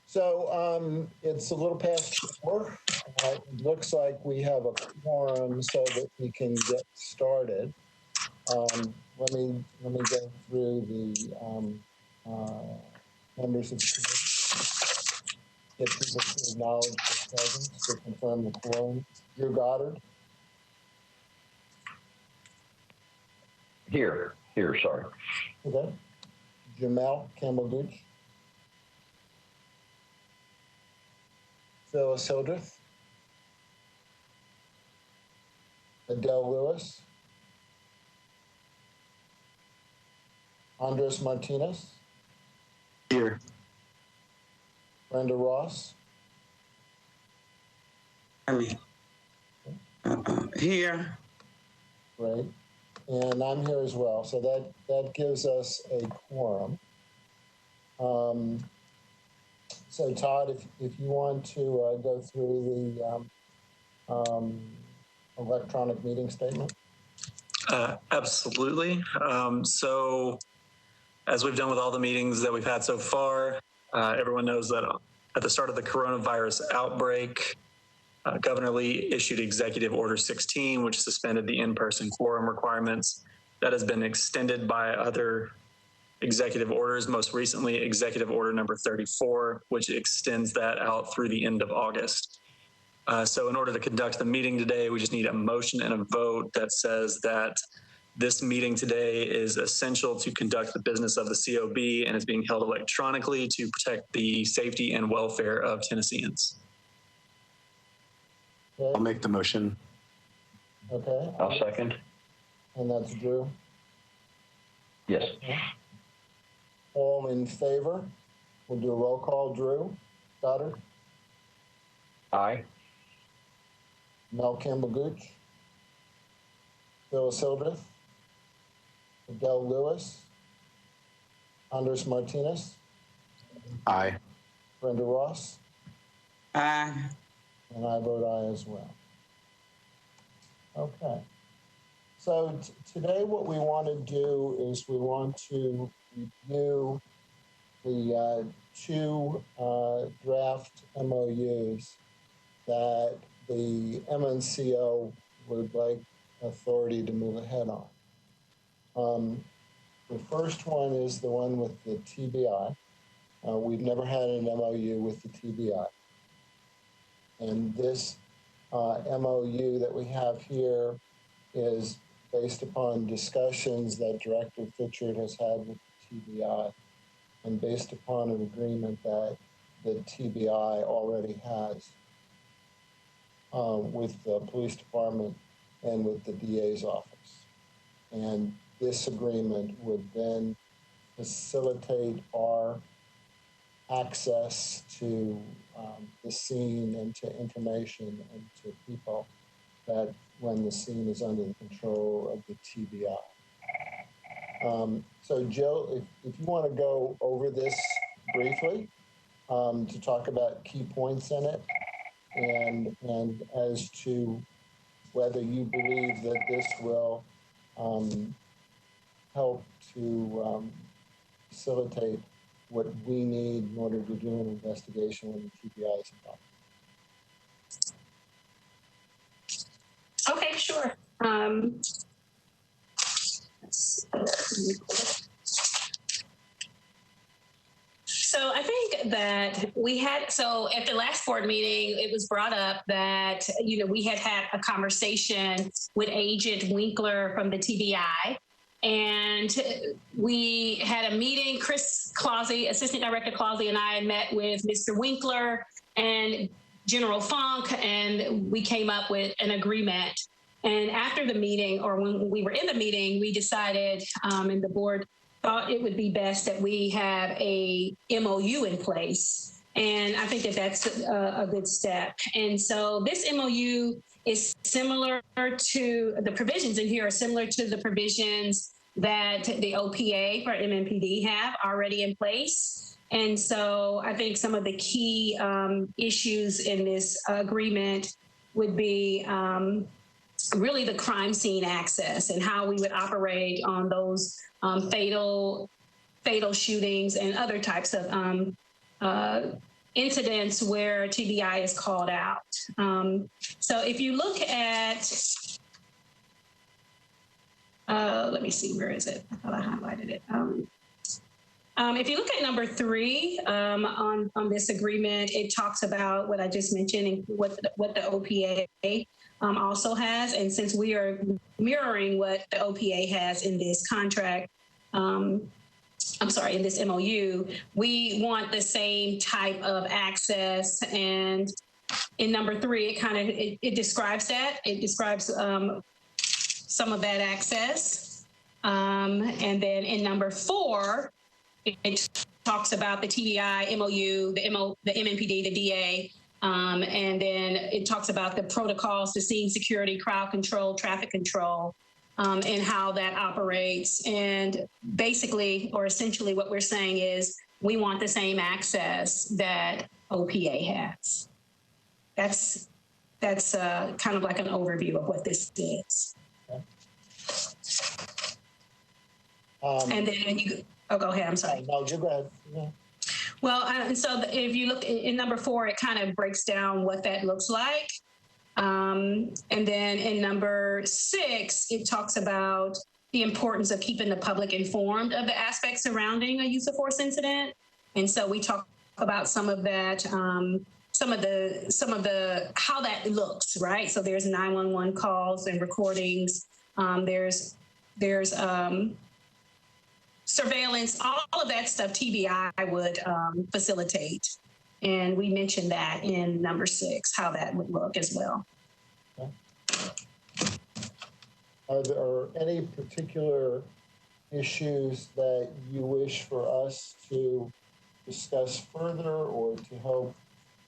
So it's a little past 4. It looks like we have a quorum so that we can get started. Let me go through the members of the committee. Get people to acknowledge their presence to confirm the quorum. Drew Goddard. Here, sorry. Okay. Jamel Campbell-Gooch. Phyllis Hildreth. Adele Lewis. Andres Martinez. Here. Brenda Ross. Here. Great. And I'm here as well. So that gives us a quorum. So Todd, if you want to go through the electronic meeting statement. Absolutely. So as we've done with all the meetings that we've had so far, everyone knows that at the start of the coronavirus outbreak, Governor Lee issued Executive Order 16, which suspended the in-person quorum requirements. That has been extended by other executive orders, most recently Executive Order number 34, which extends that out through the end of August. So in order to conduct the meeting today, we just need a motion and a vote that says that this meeting today is essential to conduct the business of the COB and is being held electronically to protect the safety and welfare of Tennesseans. Okay. I'll make the motion. Okay. I'll second. And that's Drew. Yes. Okay. All in favor? We'll do a roll call. Drew Goddard. Aye. Mel Campbell-Gooch. Phyllis Hildreth. Adele Lewis. Andres Martinez. Aye. Brenda Ross. Aye. And I vote aye as well. Okay. So today what we want to do is we want to review the 2 draft MOUs that the MNCO would like authority to move ahead on. The first one is the one with the TBI. We've never had an MOU with the TBI. And this MOU that we have here is based upon discussions that Director Fitchard has had with the TBI and based upon an agreement that the TBI already has with the police department and with the DA's office. And this agreement would then facilitate our access to the scene and to information and to people that when the scene is under the control of the TBI. So Jill, if you want to go over this briefly to talk about key points in it and as to whether you believe that this will help to facilitate what we need in order to do an investigation when the TBI is involved. Okay, sure. So I think that so at the last board meeting, it was brought up that, we had a conversation with Agent Winkler from the TBI. And we had a meeting. Chris Clausey, Assistant Director Clausey, and I met with Mr. Winkler and General Funk, and we came up with an agreement. And after the meeting, or when we were in the meeting, we decided, and the board thought it would be best that we have a MOU in place. And I think that that's a good step. And so this MOU is similar to the provisions in here are similar to the provisions that the OPA for MMPD have already in place. And so I think some of the key issues in this agreement would be really the crime scene access and how we would operate on those fatal shootings and other types of incidents where TBI is called out. So if you look at, let me see, where is it? I thought I highlighted it. If you look at number 3 on this agreement, it talks about what I just mentioned and what the OPA also has. And since we are mirroring what the OPA has in this contract, in this MOU, we want the same type of access. And in number 3, it describes that. It describes some of that access. And then in number 4, it talks about the TBI, MOU, the MNPD, the DA, and then it talks about the protocols to scene security, crowd control, traffic control, and how that operates. And basically, or essentially what we're saying is we want the same access that OPA has. That's kind of like an overview of what this is. Okay. And then go ahead. I'm sorry. No, you go ahead. Yeah. Well, so if you look in number 4, it kind of breaks down what that looks like. And then in number 6, it talks about the importance of keeping the public informed of the aspects surrounding a use of force incident. And so we talk about some of that, some of the how that looks, right? So there's 911 calls and recordings. There's surveillance, all of that stuff TBI would facilitate. And we mentioned that in number 6, how that would look as well. Okay. Are there any particular issues that you wish for us to discuss further or to help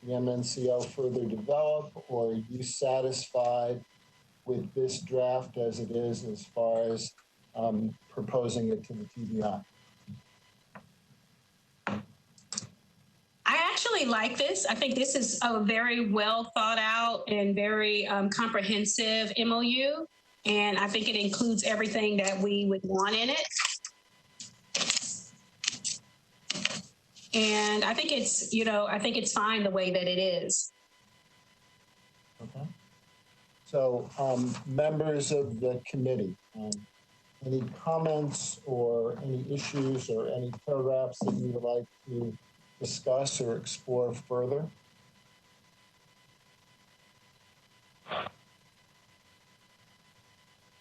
the MNCO further develop, or are you satisfied with this draft as it is as far as proposing it to the TBI? I actually like this. I think this is a very well thought out and very comprehensive MOU. And I think it includes everything that we would want in it. And I think it's fine the way that it is. Okay. So members of the committee, any comments or any issues or any paragraphs that you would like to discuss or explore further?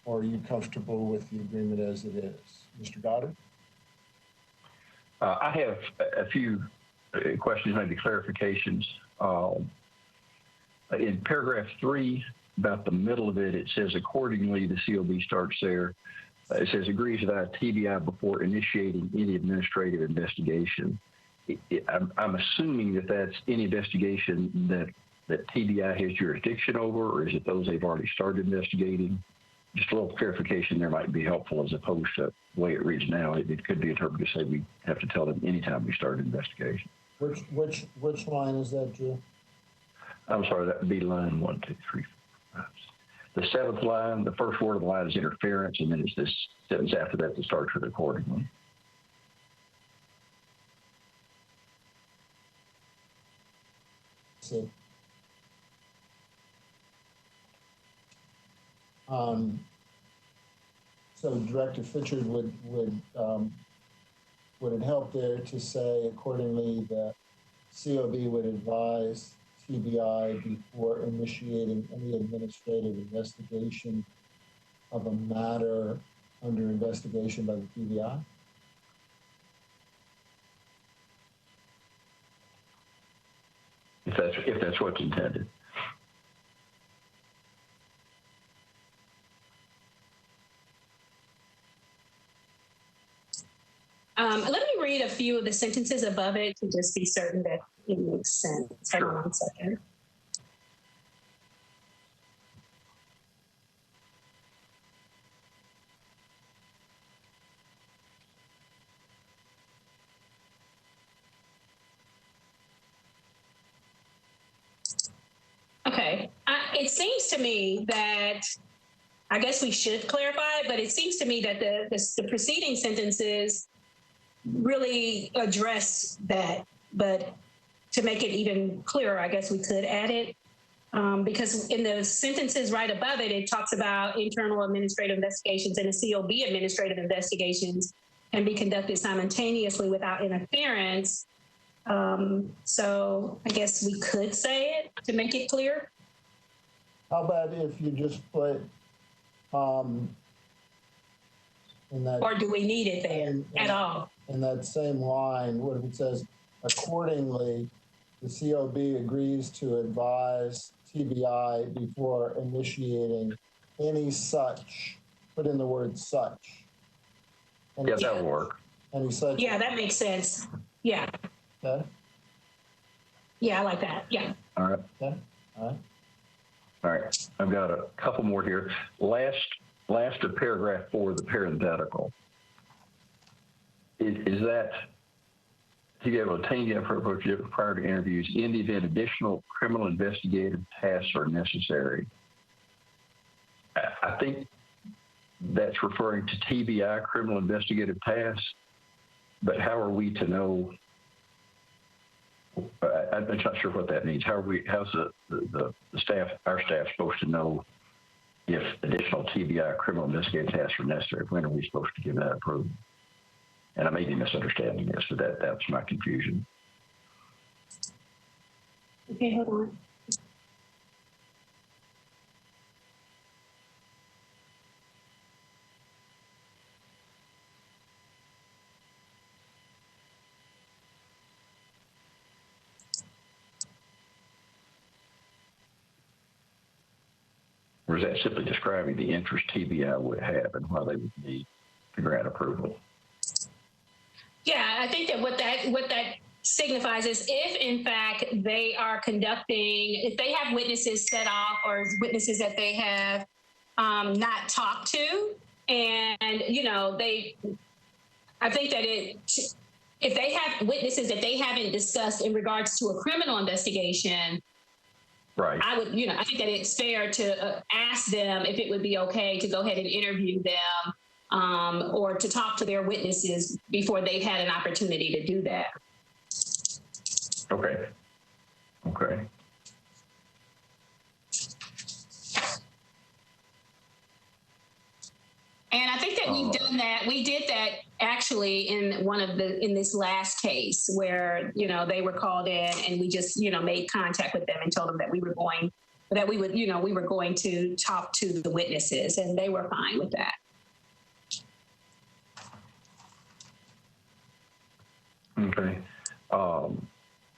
Or are you comfortable with the agreement as it is? Mr. Goddard? I have a few questions, maybe clarifications. In paragraph 3, about the middle of it, it says, accordingly, the COB starts there. It says, agrees with TBI before initiating any administrative investigation. I'm assuming that that's any investigation that TBI has jurisdiction over, or is it those they've already started investigating? Just a little clarification there might be helpful, as opposed to the way it reads now. It could be interpreted to say we have to tell them anytime we start an investigation. Which line is that, Drew? I'm sorry, that would be line 1, 2, 3, 4, 5. The 7th line, the first word of the line is interference, and then it's this sentence after that that starts with accordingly. So, so Director Fitchard, would it help there to say accordingly that COB would advise TBI before initiating any administrative investigation of a matter under investigation by the TBI? If that's what's intended. Let me read a few of the sentences above it to just be certain that it makes sense. Sure. Hold on 1 second. Okay. It seems to me that, I guess we should clarify, but it seems to me that the preceding sentences really address that, but to make it even clearer, I guess we could add it. Because in the sentences right above it, it talks about internal administrative investigations and the COB administrative investigations can be conducted simultaneously without interference. So I guess we could say it to make it clear. How about if you just put in that, or do we need it there at all? In that same line, what if it says, accordingly, the COB agrees to advise TBI before initiating any such, put in the word such. Yeah, that would work. Any such. Yeah, that makes sense. Yeah. Okay. Yeah, I like that. Yeah. All right. Okay. All right. All right. I've got a couple more here. Last of paragraph 4, the parenthetical. Is that to be able to obtain the approach prior to interviews in the event additional criminal investigative tasks are necessary? I think that's referring to TBI, criminal investigative tasks, but how are we to know? I'm not sure what that means. How's the staff, our staff, supposed to know if additional TBI criminal investigative tasks are necessary? When are we supposed to give that approval? And I may be misunderstanding this, but that's my confusion. Okay, hold on. Or is that simply describing the interest TBI would have and why they would need to grant approval? Yeah, I think that what that signifies is if in fact they are conducting, if they have witnesses set off or witnesses that they have not talked to, and I think that if they have witnesses that they haven't discussed in regards to a criminal investigation, right? I think that it's fair to ask them if it would be okay to go ahead and interview them. Or to talk to their witnesses before they've had an opportunity to do that. Okay. And I think that we've done that. We did that actually in this last case where, they were called in and we just, made contact with them and told them that we were going to talk to the witnesses, and they were fine with that. Okay.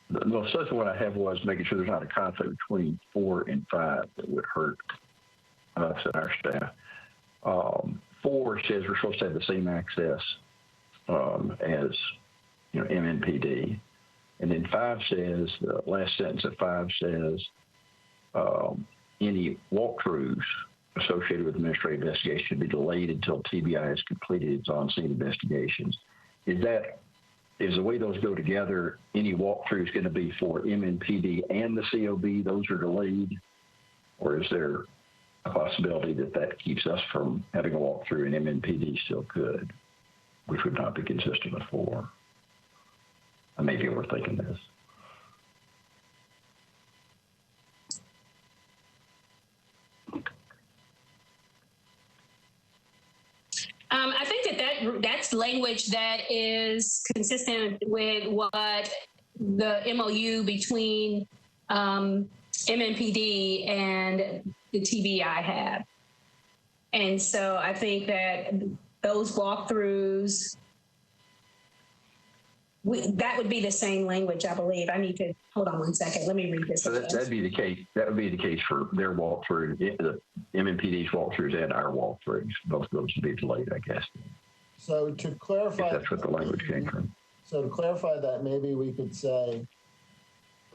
The second one I have was making sure there's not a conflict between 4 and 5 that would hurt us and our staff. 4 says we're supposed to have the same access as MNPD, and then 5 says, the last sentence of 5 says any walkthroughs associated with administrative investigation should be delayed until TBI has completed its on-scene investigations. Is the way those go together, any walkthrough is going to be for MNPD and the COB, those are delayed? Or is there a possibility that keeps us from having a walkthrough and MNPD still could, which would not be consistent with 4? I may be overthinking this. I think that's language that is consistent with what the MOU between MNPD and the TBI have. And so I think that those walkthroughs, that would be the same language, I believe. I need to, hold on one second. Let me read this. So that'd be the case. That would be the case for their walkthrough, the MNPD's walkthroughs and our walkthroughs. Both of those would be delayed, I guess. So to clarify, if that's what the language came from. So to clarify that, maybe we could say,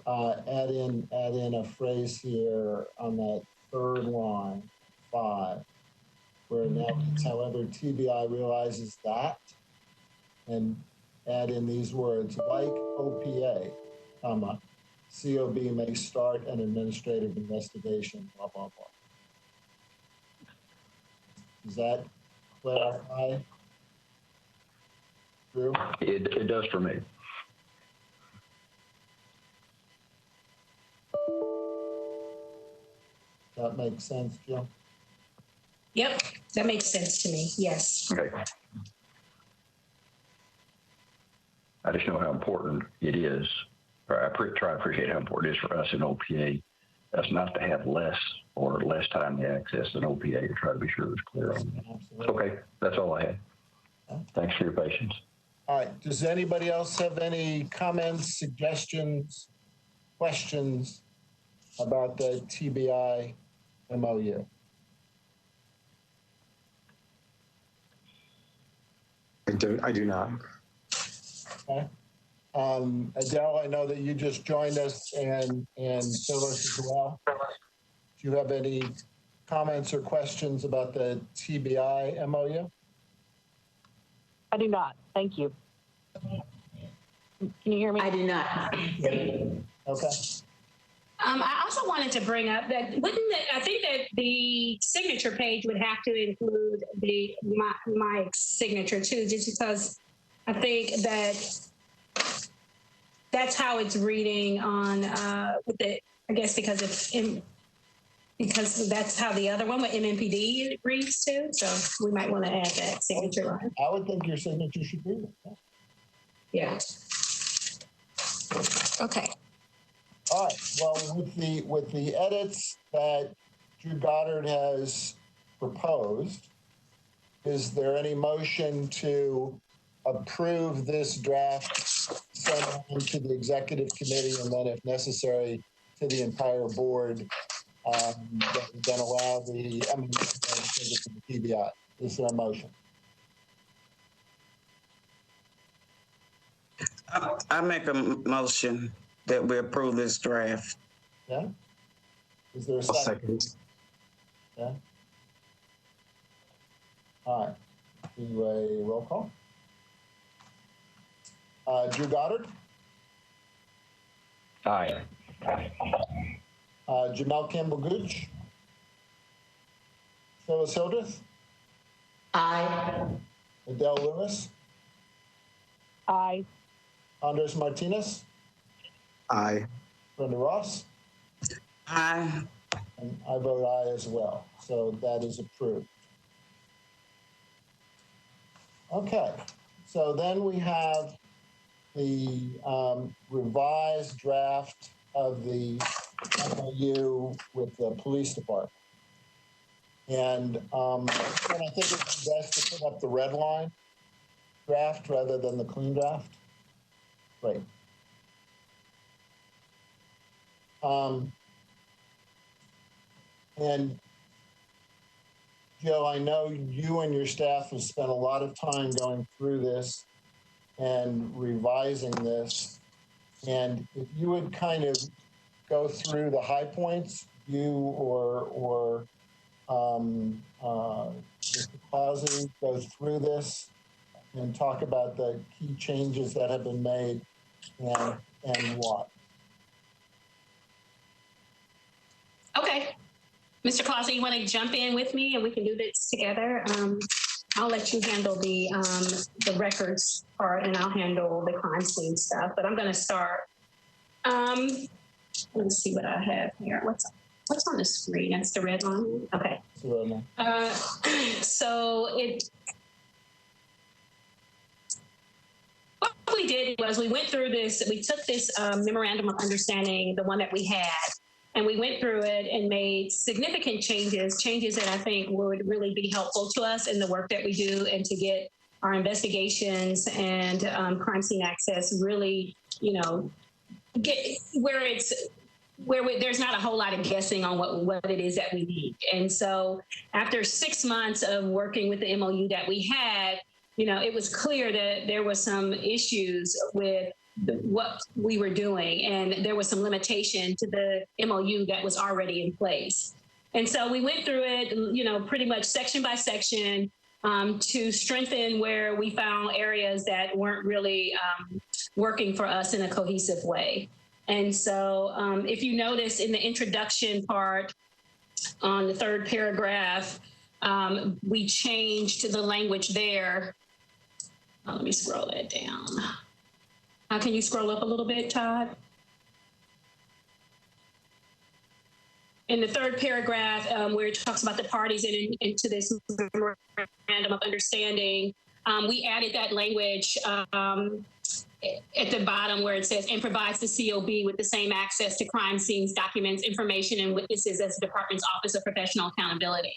add in a phrase here on that third line, 5, where now it's, however, TBI realizes that, and add in these words, like OPA, comma, COB may start an administrative investigation, blah, blah, blah. Does that clarify? Drew? It does for me. That makes sense, Jill? Yep, that makes sense to me. Yes. Okay. I just know how important it is, or I try to appreciate how important it is for us in OPA. That's not to have less time to access an OPA, to try to be sure it's clear on that. Absolutely. Okay, that's all I had. Thanks for your patience. All right. Does anybody else have any comments, suggestions, questions about the TBI MOU? I do not. Okay. Adele, I know that you just joined us, and Phyllis as well. Do you have any comments or questions about the TBI MOU? I do not. Thank you. Can you hear me? I do not. Okay. I also wanted to bring up that I think that the signature page would have to include my signature too, just because I think that that's how it's reading on with the, I guess because that's how the other one with MMPD reads too. So we might want to add that signature line. I would think your signature should be there. Yeah. Okay. All right. Well, with the edits that Drew Goddard has proposed, is there any motion to approve this draft, send it to the executive committee, and then, if necessary, to the entire board, that would then allow the MOU to the TBI? Is there a motion? I make a motion that we approve this draft. Yeah. Is there a I'll second? second. Yeah. All right. Do a roll call. Drew Goddard, Aye. Jamel Campbell Gooch, Phyllis Hildreth, Aye. Adele Lewis, Aye. Andres Martinez, Aye. Brenda Ross, Aye. and I vote aye as well. So that is approved. Okay. So then we have the revised draft of the MOU with the police department. And I think it's best to put up the red line draft rather than the clean draft. Great. And Joe, I know you and your staff have spent a lot of time going through this and revising this. And if you would kind of go through the high points, you or Mr. Clausy go through this and talk about the key changes that have been made and what. Okay. Mr. Clausen, you want to jump in with me and we can do this together? I'll let you handle the records part and I'll handle the crime scene stuff, but I'm going to start. Let's see what I have here. What's on the screen? That's the red line. Okay. So what we did was we went through this, we took this memorandum of understanding, the one that we had, and we went through it and made significant changes that I think would really be helpful to us in the work that we do and to get our investigations and crime scene access really, get where there's not a whole lot of guessing on what it is that we need. And so after 6 months of working with the MOU that we had, it was clear that there was some issues with what we were doing, and there was some limitation to the MOU that was already in place. And so we went through it, pretty much section by section to strengthen where we found areas that weren't really working for us in a cohesive way. And so if you notice in the introduction part on the third paragraph, we changed the language there. Let me scroll that down. Can you scroll up a little bit, Todd? in the third paragraph, where it talks about the parties into this memorandum of understanding, we added that language at the bottom where it says, and provides the COB with the same access to crime scenes, documents, information, and witnesses as the department's Office of Professional Accountability.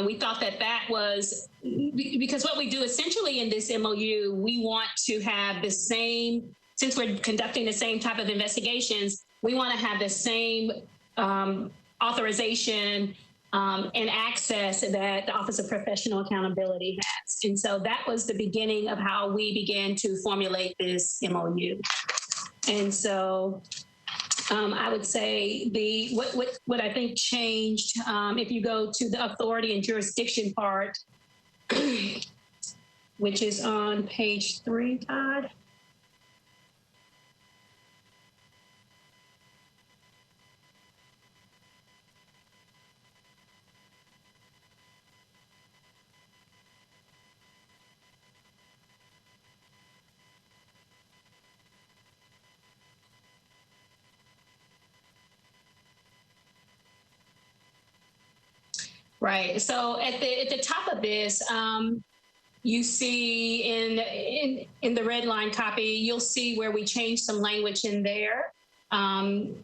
We thought that was, because what we do essentially in this MOU, we want to have the same, since we're conducting the same type of investigations, we want to have the same authorization and access that the Office of Professional Accountability has. And so that was the beginning of how we began to formulate this MOU. And so I would say what I think changed, if you go to the authority and jurisdiction part, which is on page 3, Todd. Right. So at the top of this, you see in the red line copy, you'll see where we changed some language in there. And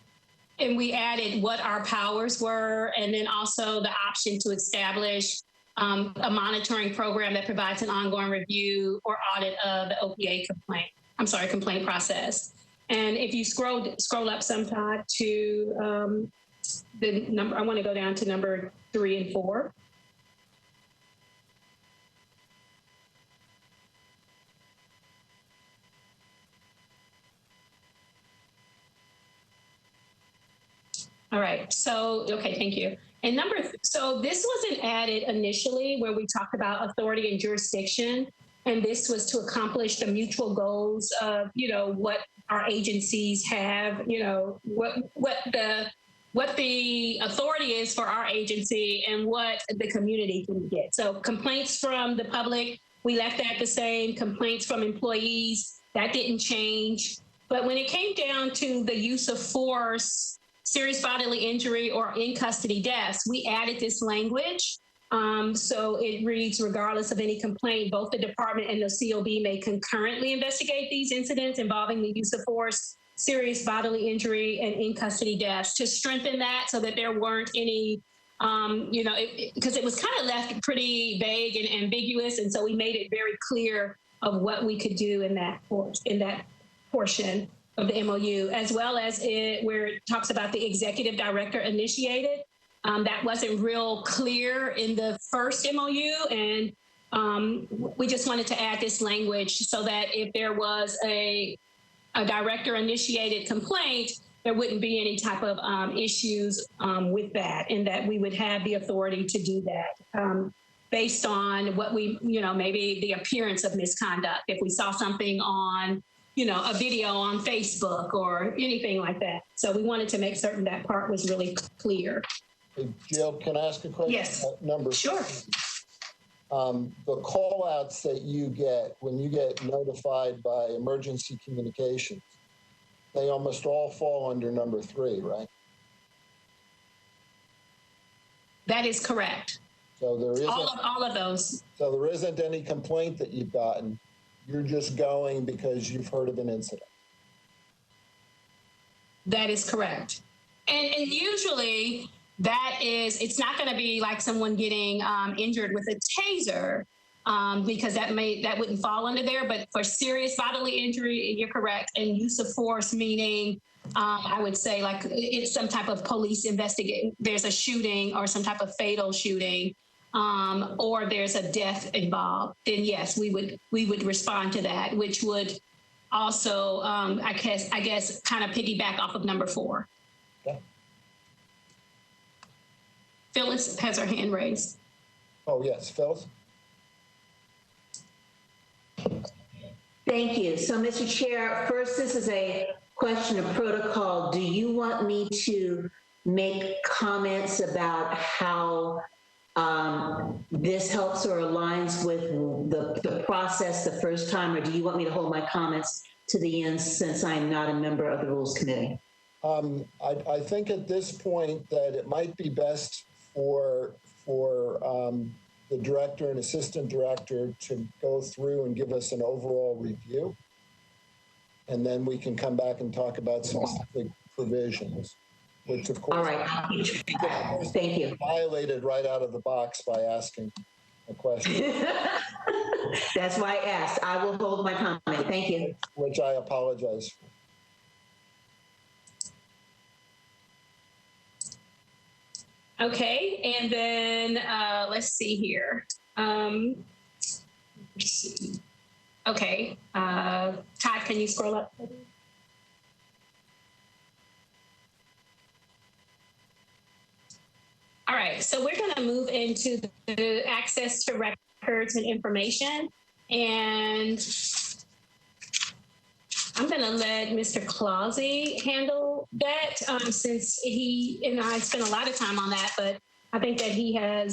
we added what our powers were, and then also the option to establish a monitoring program that provides an ongoing review or audit of the OPA complaint process. And if you scroll up some, Todd, to the number, I want to go down to number 3 and 4. All right, so, okay, thank you. And so this wasn't added initially where we talked about authority and jurisdiction, and this was to accomplish the mutual goals of, what our agencies have, what the authority is for our agency and what the community can get. So complaints from the public, we left that the same. Complaints from employees, that didn't change. But when it came down to the use of force, serious bodily injury, or in custody deaths, we added this language. So it reads, regardless of any complaint, both the department and the COB may concurrently investigate these incidents involving the use of force, serious bodily injury, and in custody deaths, to strengthen that so that there weren't any, because it was kind of left pretty vague and ambiguous. And so we made it very clear of what we could do in that portion of the MOU, as well as where it talks about the executive director initiated. That wasn't real clear in the first MOU. And we just wanted to add this language so that if there was a director initiated complaint, there wouldn't be any type of issues with that, and that we would have the authority to do that based on what we, maybe the appearance of misconduct. If we saw something on, a video on Facebook or anything like that. So we wanted to make certain that part was really clear. Hey, Jill, can I ask a question? Yes. Number Sure. The call outs that you get when you get notified by emergency communications, they almost all fall under number 3, right? That is correct. So there isn't all of those. So there isn't any complaint that you've gotten. You're just going because you've heard of an incident. That is correct. And usually it's not going to be like someone getting injured with a taser, because that wouldn't fall under there. But for serious bodily injury, you're correct. And use of force, meaning I would say like it's some type of police investigation. There's a shooting or some type of fatal shooting, or there's a death involved. Then yes, we would respond to that, which would also I guess kind of piggyback off of number 4. Okay. Phyllis has her hand raised. Oh yes, Phyllis. Thank you. So, Mr. Chair, first, this is a question of protocol. Do you want me to make comments about how this helps or aligns with the process the first time, or do you want me to hold my comments to the end since I'm not a member of the Rules Committee? I think at this point that it might be best for the director and assistant director to go through and give us an overall review. And then we can come back and talk about specific provisions, which of course, All right. Thank you. Violated right out of the box by asking a question. That's why I asked. I will hold my comment. Thank you. Which I apologize for. Okay, and then let's see here. Let's see. Okay, Todd, can you scroll up? All right, so we're going to move into the access to records and information, and I'm going to let Mr. Clausy handle that since he and I spent a lot of time on that, but I think that he can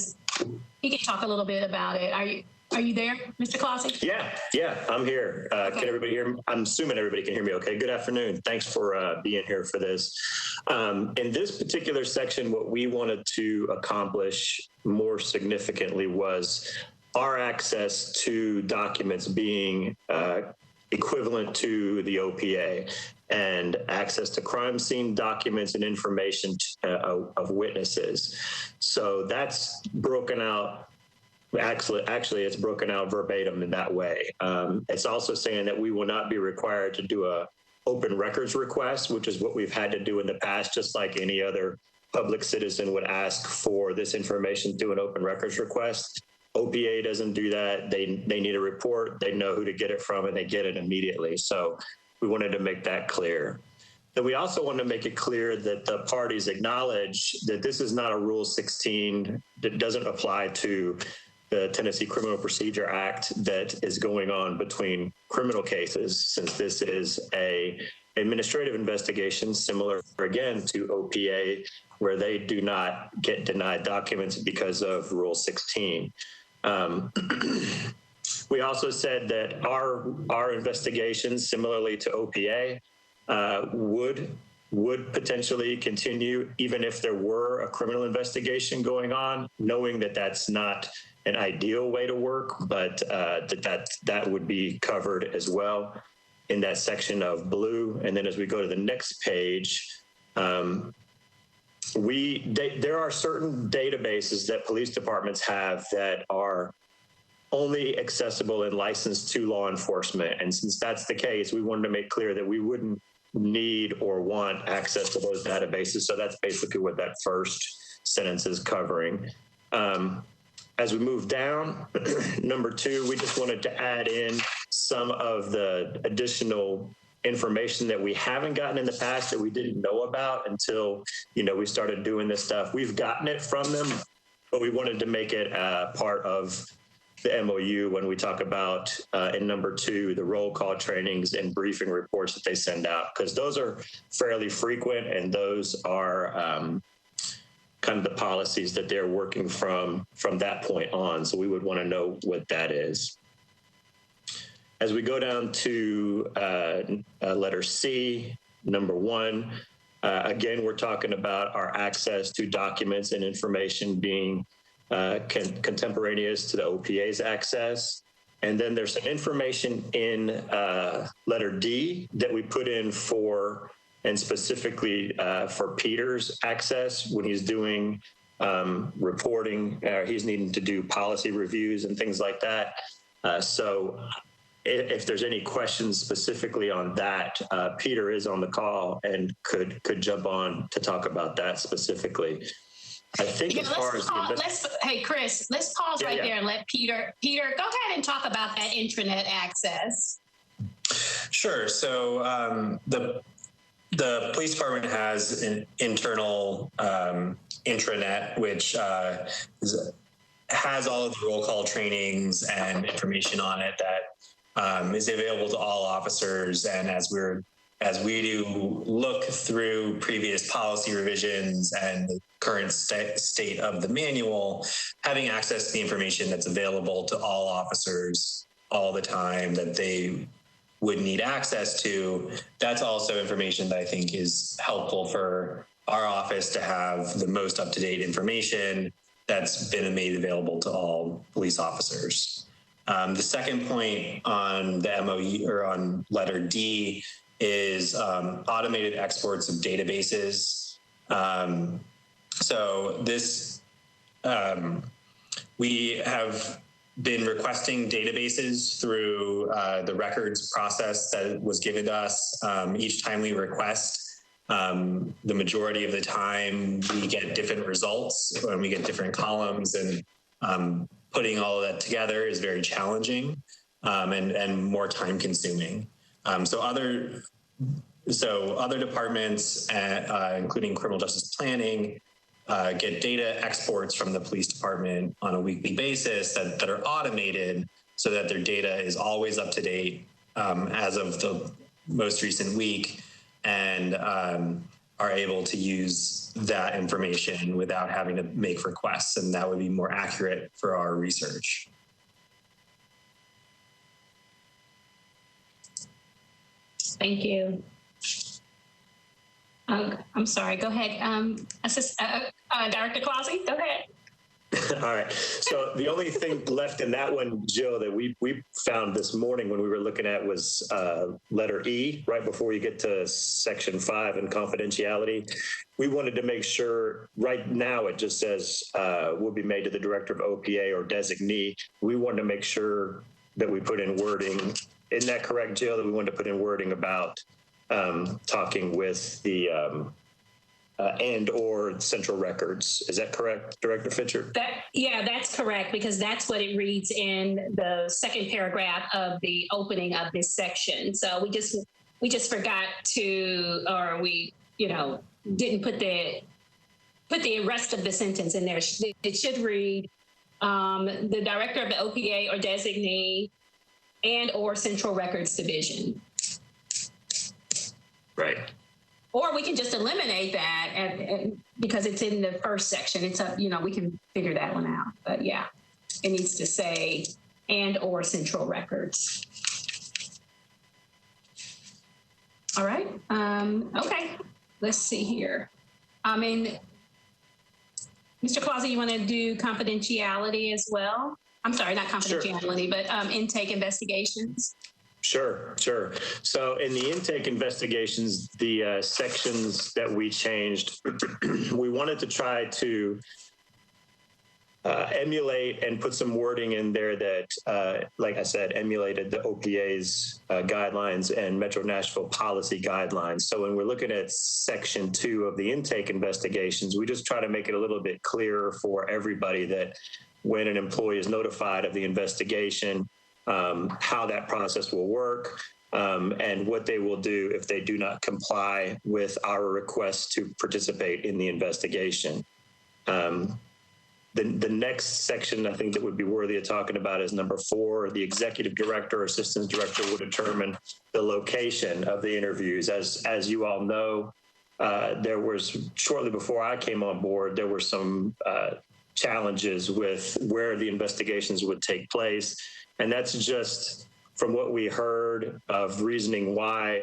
talk a little bit about it. Are you there, Mr. Clausy? Yeah, I'm here. Okay. Can everybody hear me? I'm assuming everybody can hear me okay. Good afternoon. Thanks for being here for this. In this particular section, what we wanted to accomplish more significantly was our access to documents being equivalent to the OPA and access to crime scene documents and information of witnesses. So that's broken out. Actually, it's broken out verbatim in that way. It's also saying that we will not be required to do a open records request, which is what we've had to do in the past, just like any other public citizen would ask for this information through an open records request. OPA doesn't do that. They need a report. They know who to get it from, and they get it immediately. So we wanted to make that clear. Then we also want to make it clear that the parties acknowledge that this is not a Rule 16 that doesn't apply to the Tennessee Criminal Procedure Act that is going on between criminal cases, since this is a administrative investigation similar, again, to OPA, where they do not get denied documents because of Rule 16. We also said that our investigations, similarly to OPA, would potentially continue even if there were a criminal investigation going on, knowing that that's not an ideal way to work, but that would be covered as well in that section of blue. And then as we go to the next page, there are certain databases that police departments have that are only accessible and licensed to law enforcement. And since that's the case, we wanted to make clear that we wouldn't need or want access to those databases. So that's basically what that first sentence is covering. As we move down, number 2, we just wanted to add in some of the additional information that we haven't gotten in the past that we didn't know about until, we started doing this stuff. We've gotten it from them, but we wanted to make it part of the MOU when we talk about, in number 2, the roll call trainings and briefing reports that they send out, because those are fairly frequent and those are kind of the policies that they're working from that point on. So we would want to know what that is. As we go down to letter C, number 1, again, we're talking about our access to documents and information being contemporaneous to the OPA's access. And then there's some information in letter D that we put in for, and specifically for Peter's access when he's doing reporting, he's needing to do policy reviews and things like that. So if there's any questions specifically on that, Peter is on the call and could jump on to talk about that specifically. I think as far as hey Chris, let's pause there and let Peter go ahead and talk about that intranet access. Sure. So the police department has an internal intranet which has all of the roll call trainings and information on it that is available to all officers. And as we do look through previous policy revisions and the current state of the manual, having access to the information that's available to all officers all the time that they would need access to, that's also information that I think is helpful for our office to have the most up-to-date information that's been made available to all police officers. The second point on the MOU or on letter D is automated exports of databases. So this, we have been requesting databases through the records process that was given to us. Each time we request, the majority of the time we get different results and we get different columns, and putting all of that together is very challenging and more time consuming. So other departments, including criminal justice planning, get data exports from the police department on a weekly basis that are automated so that their data is always up to date as of the most recent week, and are able to use that information without having to make requests, and that would be more accurate for our research. Thank you. I'm sorry, go ahead. Director Clausy, go ahead. All right. So the only thing left in that one, Jill, that we found this morning when we were looking at was letter E, right before you get to section 5 and confidentiality. We wanted to make sure, right now it just says will be made to the director of OPA or designee. We wanted to make sure that we put in wording. Isn't that correct, Jill, that we wanted to put in wording about talking with the and or central records? Is that correct, Director Fincher? Yeah, that's correct, because that's what it reads in the second paragraph of the opening of this section. So we just forgot to, or we, didn't put the rest of the sentence in there. It should read the director of the OPA or designee and or Central Records Division. Right. Or we can just eliminate that and because it's in the first section. It's up, we can figure that one out. But yeah, it needs to say and or Central Records. All right. Okay. Let's see here. Mr. Clausy, you want to do confidentiality as well? I'm sorry, not confidentiality, sure. But intake investigations. Sure. So in the intake investigations, the sections that we changed, we wanted to try to emulate and put some wording in there that, like I said, emulated the OPA's guidelines and Metro Nashville policy guidelines. So when we're looking at section 2 of the intake investigations, we just try to make it a little bit clearer for everybody that when an employee is notified of the investigation, how that process will work, and what they will do if they do not comply with our request to participate in the investigation. The next section I think that would be worthy of talking about is number 4. The executive director or assistant director will determine the location of the interviews. As you all know, there was, shortly before I came on board, there were some challenges with where the investigations would take place. And that's just from what we heard of reasoning why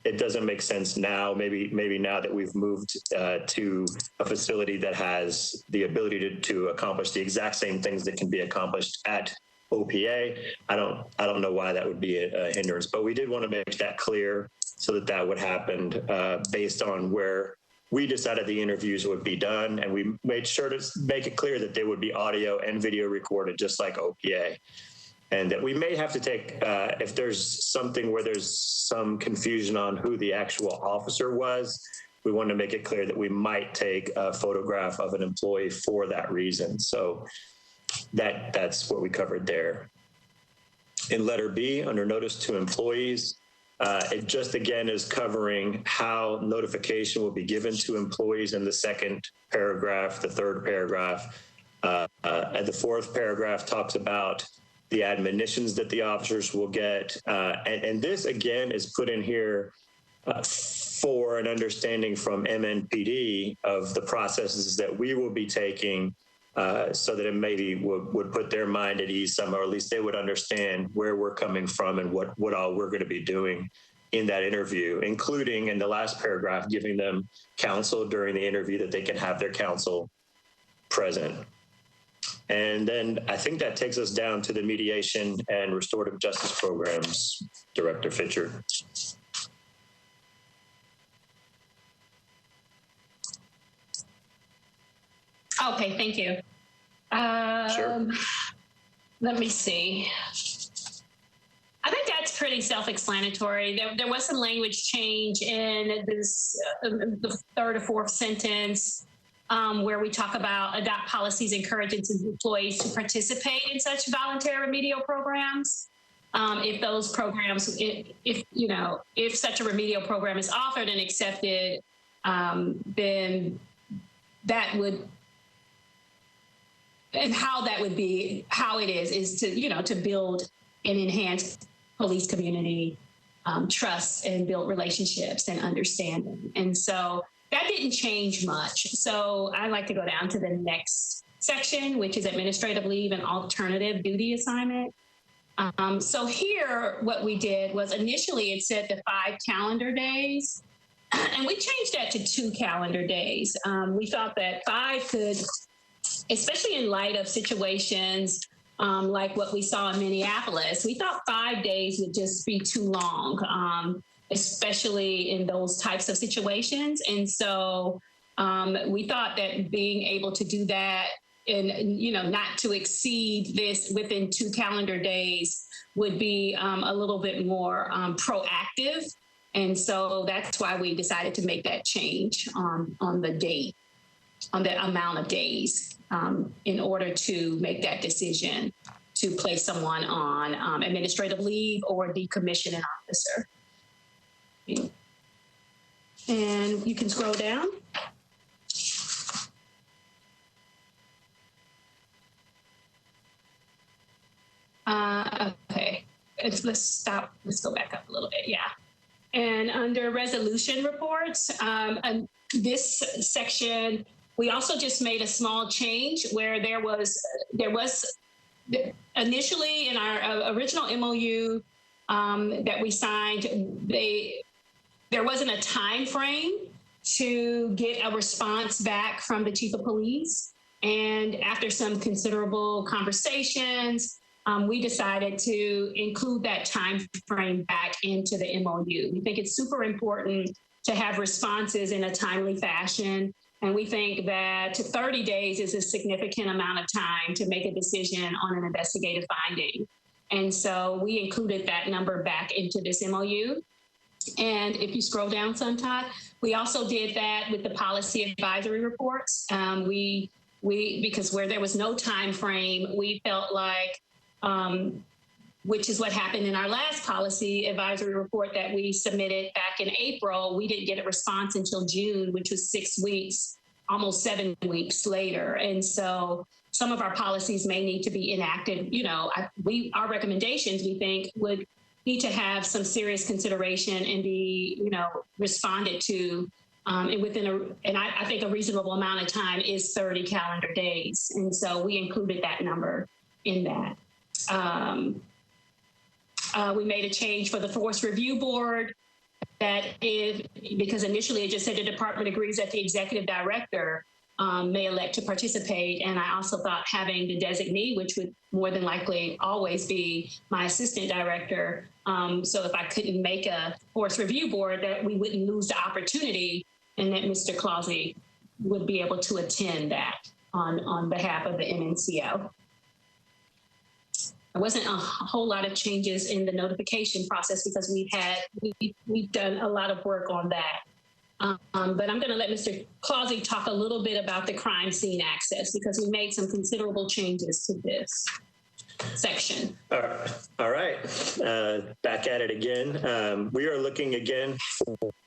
it doesn't make sense now. Maybe now that we've moved to a facility that has the ability to accomplish the exact same things that can be accomplished at OPA. I don't know why that would be a hindrance, but we did want to make that clear so that would happen based on where we decided the interviews would be done, and we made sure to make it clear that they would be audio and video recorded, just like OPA. And that we may have to take, if there's something where there's some confusion on who the actual officer was, we want to make it clear that we might take a photograph of an employee for that reason. So that's what we covered there. In letter B, under notice to employees, it just again is covering how notification will be given to employees in the second paragraph. The third paragraph, and the fourth paragraph talks about the admonitions that the officers will get. And this again is put in here for an understanding from MNPD of the processes that we will be taking so that it maybe would put their mind at ease some, or at least they would understand where we're coming from and what all we're going to be doing in that interview, including in the last paragraph, giving them counsel during the interview that they can have their counsel present. And then I think that takes us down to the mediation and restorative justice programs, Director Fincher. Okay, thank you. Sure. Let me see. I think that's pretty self-explanatory. There was some language change in this, the third or fourth sentence, where we talk about adopt policies encouraging employees to participate in such voluntary remedial programs. If those programs, if such a remedial program is offered and accepted, then that would, and how that would be, how it is to, to build and enhance police community trust and build relationships and understanding. And so that didn't change much. So I'd like to go down to the next section, which is administrative leave and alternative duty assignment. So here, what we did was initially it said the 5 calendar days, and we changed that to 2 calendar days. We thought that 5 could, especially in light of situations like what we saw in Minneapolis, we thought 5 days would just be too long, especially in those types of situations. And so we thought that being able to do that and, not to exceed this within 2 calendar days would be a little bit more proactive. And so that's why we decided to make that change on the date, on the amount of days, in order to make that decision to place someone on administrative leave or decommission an officer. And you can scroll down. Okay, let's stop. Let's go back up a little bit. Yeah. And under resolution reports, this section, we also just made a small change where there was initially in our original MOU that we signed, there wasn't a time frame to get a response back from the chief of police. And after some considerable conversations, we decided to include that time frame back into the MOU. We think it's super important to have responses in a timely fashion. And we think that 30 days is a significant amount of time to make a decision on an investigative finding. And so we included that number back into this MOU. And if you scroll down some, Todd, we also did that with the policy advisory reports. Because where there was no time frame, we felt like, which is what happened in our last policy advisory report that we submitted back in April. We didn't get a response until June, which was 6 weeks, almost 7 weeks later. And so some of our policies may need to be enacted. Our recommendations, we think, would need to have some serious consideration and be, responded to. And within I think a reasonable amount of time is 30 calendar days. And so we included that number in that. We made a change for the Force Review Board because initially it just said the department agrees that the executive director may elect to participate. And I also thought having the designee, which would more than likely always be my assistant director. So if I couldn't make a Force Review Board, that we wouldn't lose the opportunity and that Mr. Clausey would be able to attend that on behalf of the MNCO. There wasn't a whole lot of changes in the notification process because we've done a lot of work on that. But I'm going to let Mr. Clausey talk a little bit about the crime scene access because we made some considerable changes to this section. All right. Back at it again. We are looking again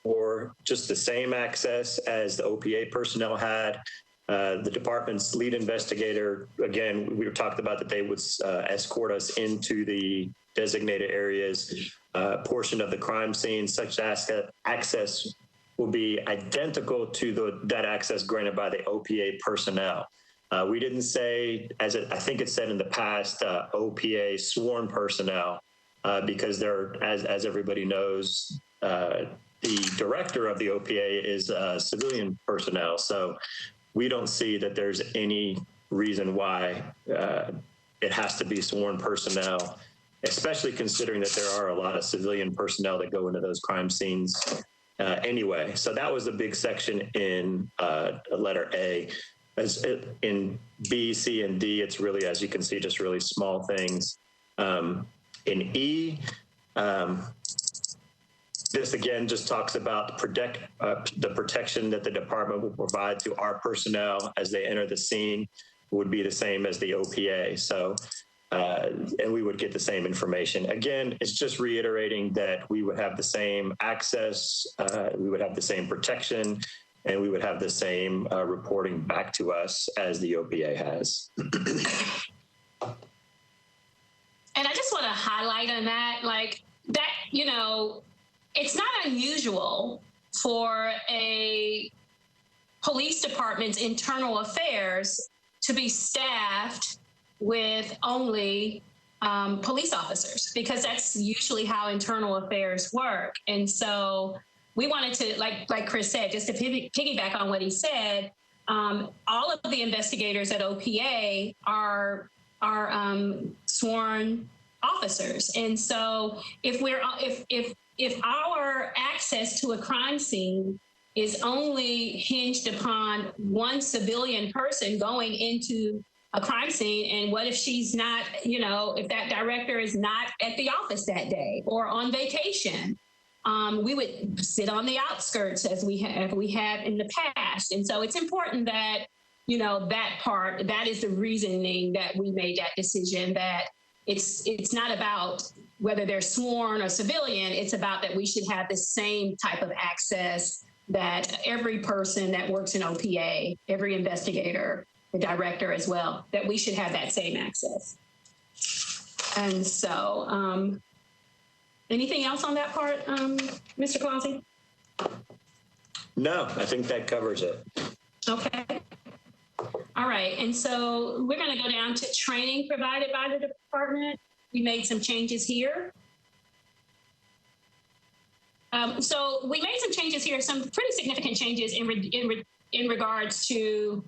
for just the same access as the OPA personnel had. The department's lead investigator, again, we talked about that they would escort us into the designated areas. Portion of the crime scene, such access will be identical to that access granted by the OPA personnel. We didn't say, as I think it said in the past, OPA sworn personnel, because they're, as everybody knows, the director of the OPA is civilian personnel. So we don't see that there's any reason why it has to be sworn personnel, especially considering that there are a lot of civilian personnel that go into those crime scenes anyway. So that was the big section in letter A. As in B, C, and D, it's really, as you can see, just really small things. In E, this again just talks about the protection that the department will provide to our personnel as they enter the scene would be the same as the OPA. So, and we would get the same information. Again, it's just reiterating that we would have the same access, we would have the same protection, and we would have the same reporting back to us as the OPA has. And I just want to highlight on that, like that, you know, it's not unusual for a police department's internal affairs to be staffed with only police officers, because that's usually how internal affairs work. And so we wanted to, like Chris said, just to piggyback on what he said, all of the investigators at OPA are sworn officers. And so if our access to a crime scene is only hinged upon one civilian person going into a crime scene, and what if she's not, you know, if that director is not at the office that day or on vacation, we would sit on the outskirts as we have in the past. And so it's important that, you know, that is the reasoning that we made that decision, that it's not about whether they're sworn or civilian. It's about that we should have the same type of access that every person that works in OPA, every investigator, the director as well, that we should have that same access. And so, anything else on that part, Mr. Clancy? No, I think that covers it. Okay. All right. And so we're going to go down to training provided by the department. We made some changes here. So we made some changes here, some pretty significant changes in regards to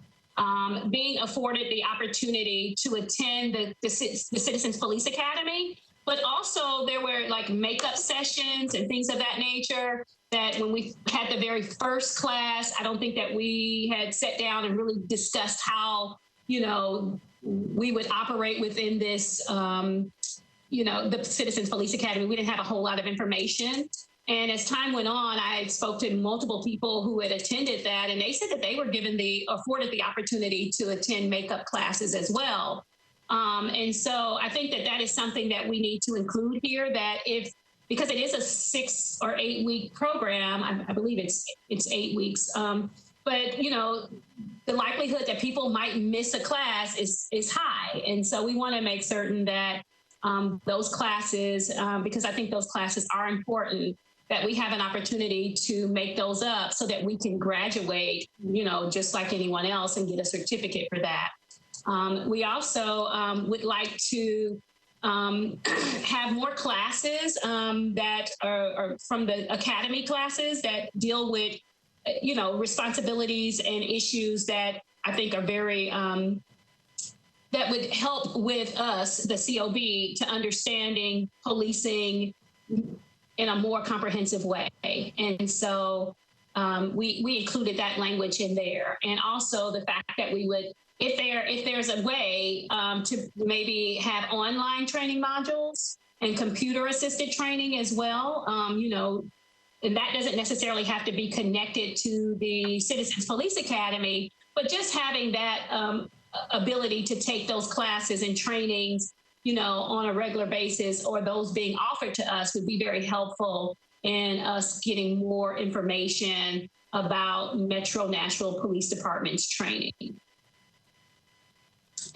being afforded the opportunity to attend the Citizens Police Academy. But also there were like makeup sessions and things of that nature that when we had the very first class, I don't think that we had sat down and really discussed how, you know, we would operate within this, you know, the Citizens Police Academy. We didn't have a whole lot of information. And as time went on, I spoke to multiple people who had attended that, and they said that they were afforded the opportunity to attend makeup classes as well. And so I think that is something that we need to include here, that because it is a 6 or 8 week program, I believe it's 8 weeks. But, you know, the likelihood that people might miss a class is high. And so we want to make certain that those classes, because I think those classes are important, that we have an opportunity to make those up so that we can graduate, you know, just like anyone else and get a certificate for that. We also would like to have more classes that are from the academy classes that deal with, you know, responsibilities and issues that I think are very, that would help with us, the COB, to understanding policing in a more comprehensive way. And so we included that language in there. And also the fact that we would, if there's a way to maybe have online training modules and computer assisted training as well, you know, and that doesn't necessarily have to be connected to the Citizens Police Academy, but just having that ability to take those classes and trainings, you know, on a regular basis, or those being offered to us, would be very helpful in us getting more information about Metro Nashville Police Department's training.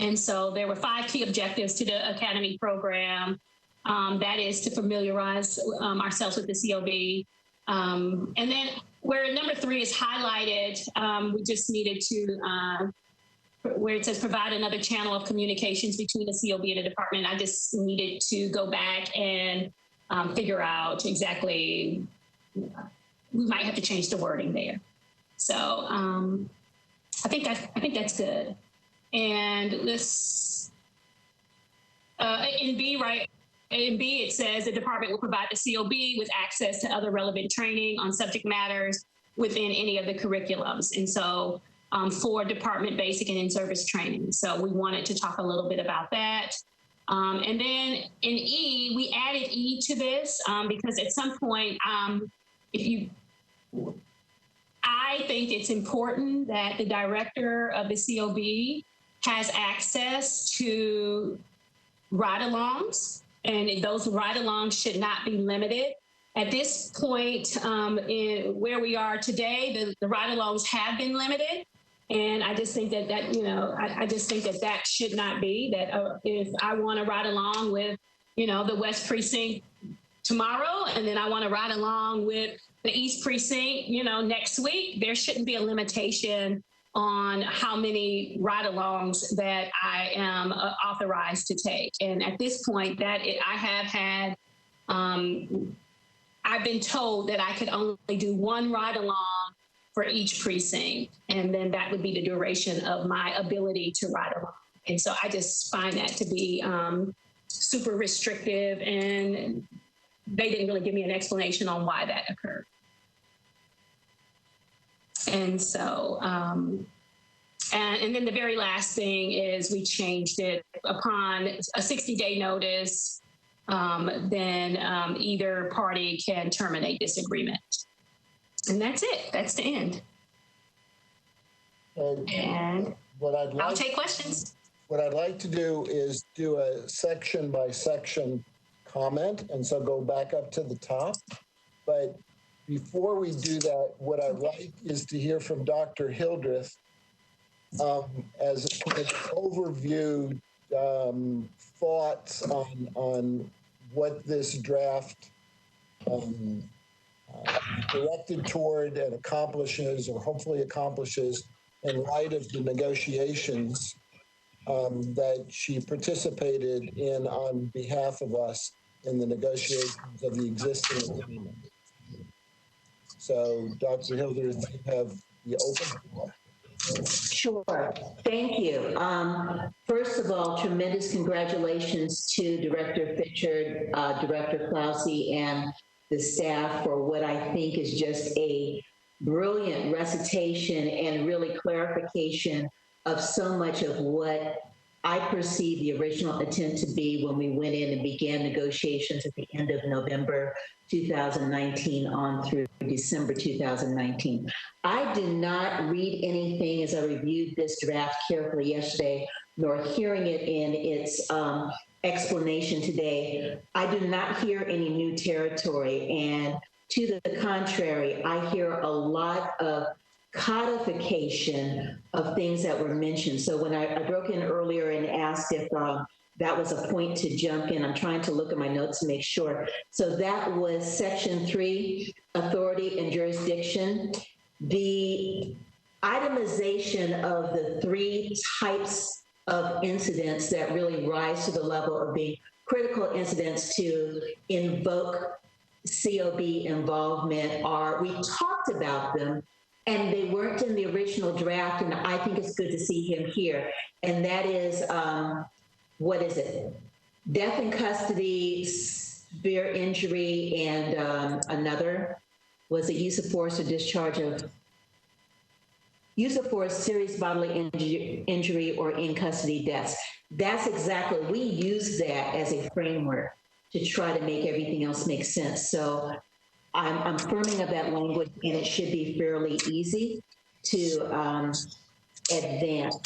And so there were 5 key objectives to the Academy program. That is to familiarize ourselves with the COB. And then where number 3 is highlighted, we just needed to where it says provide another channel of communications between the COB and the department. I just needed to go back and figure out exactly, we might have to change the wording there. So I think that's good. And this, in B, right? In B, it says the department will provide the COB with access to other relevant training on subject matters within any of the curriculums. And so for department basic and in-service training. So we wanted to talk a little bit about that. And then in E, we added E to this because at some point, I think it's important that the director of the COB has access to ride-alongs, and those ride-alongs should not be limited. At this point, in where we are today, the ride-alongs have been limited. And I just think that I just think that should not be, that if I want to ride along with, the West Precinct tomorrow, and then I want to ride along with the East Precinct, next week, there shouldn't be a limitation on how many ride-alongs that I am authorized to take. And at this point, I have had, I've been told that I could only do one ride-along for each precinct, and then that would be the duration of my ability to ride along. And so I just find that to be super restrictive, and they didn't really give me an explanation on why that occurred. And so, and then the very last thing is we changed it upon a 60-day notice, then either party can terminate this agreement. And that's it. That's the end. And I'll take questions. What I'd like to do is do a section by section comment, and so go back up to the top. But before we do that, what I'd like is to hear from Dr. Hildreth as an overview thoughts on what this draft directed toward and accomplishes, or hopefully accomplishes, in light of the negotiations that she participated in on behalf of us in the negotiations of the existing agreement. So, Dr. Hildreth, you have the open floor. Sure. Thank you. First of all, tremendous congratulations to Director Fitchard, Director Clousey, and the staff for what I think is just a brilliant recitation and really clarification of so much of what I perceive the original intent to be when we went in and began negotiations at the end of November 2019 on through December 2019. I did not read anything as I reviewed this draft carefully yesterday, nor hearing it in its explanation today. I do not hear any new territory, and to the contrary, I hear a lot of codification of things that were mentioned. So when I broke in earlier and asked if that was a point to jump in, I'm trying to look at my notes to make sure. So that was Section 3, Authority and Jurisdiction. The itemization of the 3 types of incidents that really rise to the level of being critical incidents to invoke COB involvement we talked about them, and they weren't in the original draft, and I think it's good to see him here. And that is, what is it? Death in custody, severe injury, and another, was it use of force or discharge of use of force, serious bodily injury, or in custody deaths. That's exactly, we use that as a framework to try to make everything else make sense. So I'm firming up that language, and it should be fairly easy to advance.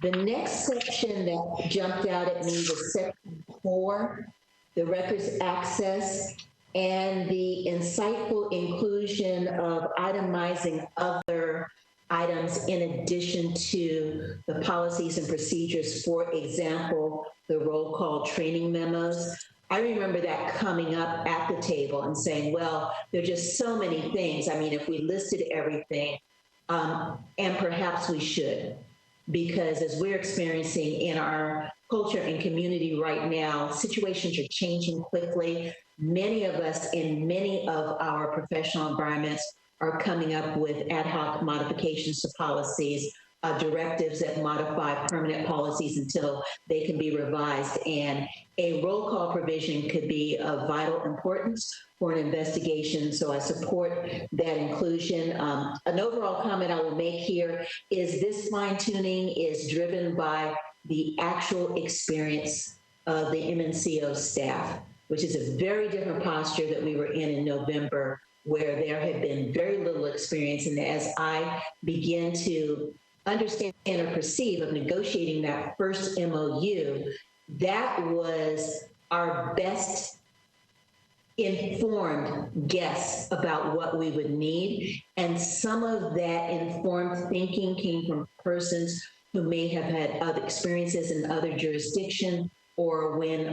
The next section that jumped out at me was Section 4, the records access, and the insightful inclusion of itemizing other items in addition to the policies and procedures. For example, the roll call training memos. I remember that coming up at the table and saying, well, there are just so many things. I mean, if we listed everything, and perhaps we should. because as we're experiencing in our culture and community right now, situations are changing quickly. Many of us in many of our professional environments are coming up with ad hoc modifications to policies, directives that modify permanent policies until they can be revised. And a roll call provision could be of vital importance for an investigation. So I support that inclusion. An overall comment I will make here is this fine tuning is driven by the actual experience of the MNCO staff, which is a very different posture that we were in November, where there had been very little experience. And as I began to understand or perceive of negotiating that first MOU, that was our best informed guess about what we would need. And some of that informed thinking came from persons who may have had other experiences in other jurisdictions, or when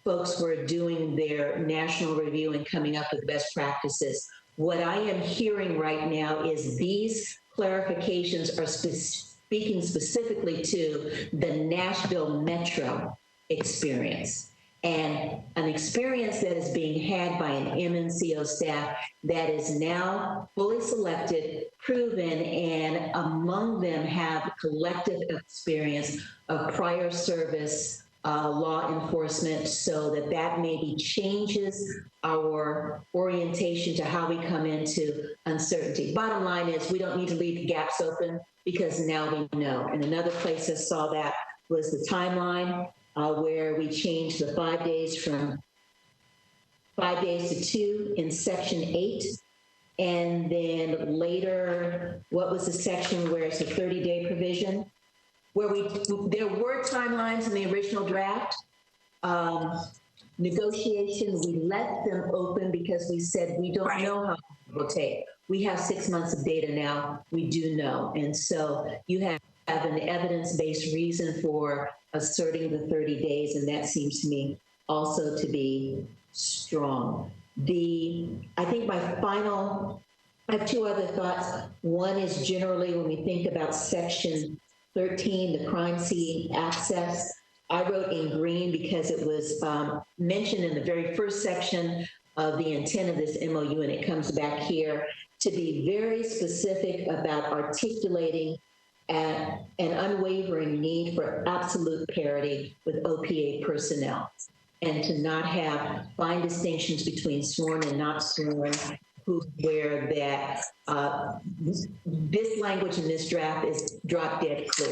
folks were doing their national review and coming up with best practices. What I am hearing right now is these clarifications are speaking specifically to the Nashville Metro experience, and an experience that is being had by an MNCO staff that is now fully selected, proven, and among them have collective experience of prior service law enforcement, so that maybe changes our orientation to how we come into uncertainty. Bottom line is we don't need to leave the gaps open because now we know. And another place I saw that was the timeline where we changed the 5 days from 5 days to 2 in Section 8. And then later, what was the section where it's a 30-day provision? Where there were timelines in the original draft. Negotiation, we left them open because we said we don't know how long it will take. We have 6 months of data now, we do know. And so you have an evidence-based reason for asserting the 30 days, and that seems to me also to be strong. I think I have two other thoughts. One is generally when we think about Section 13, the crime scene access. I wrote in green because it was mentioned in the very first section of the intent of this MOU, and it comes back here to be very specific about articulating an unwavering need for absolute parity with OPA personnel, and to not have fine distinctions between sworn and not sworn, where that this language in this draft is drop dead clear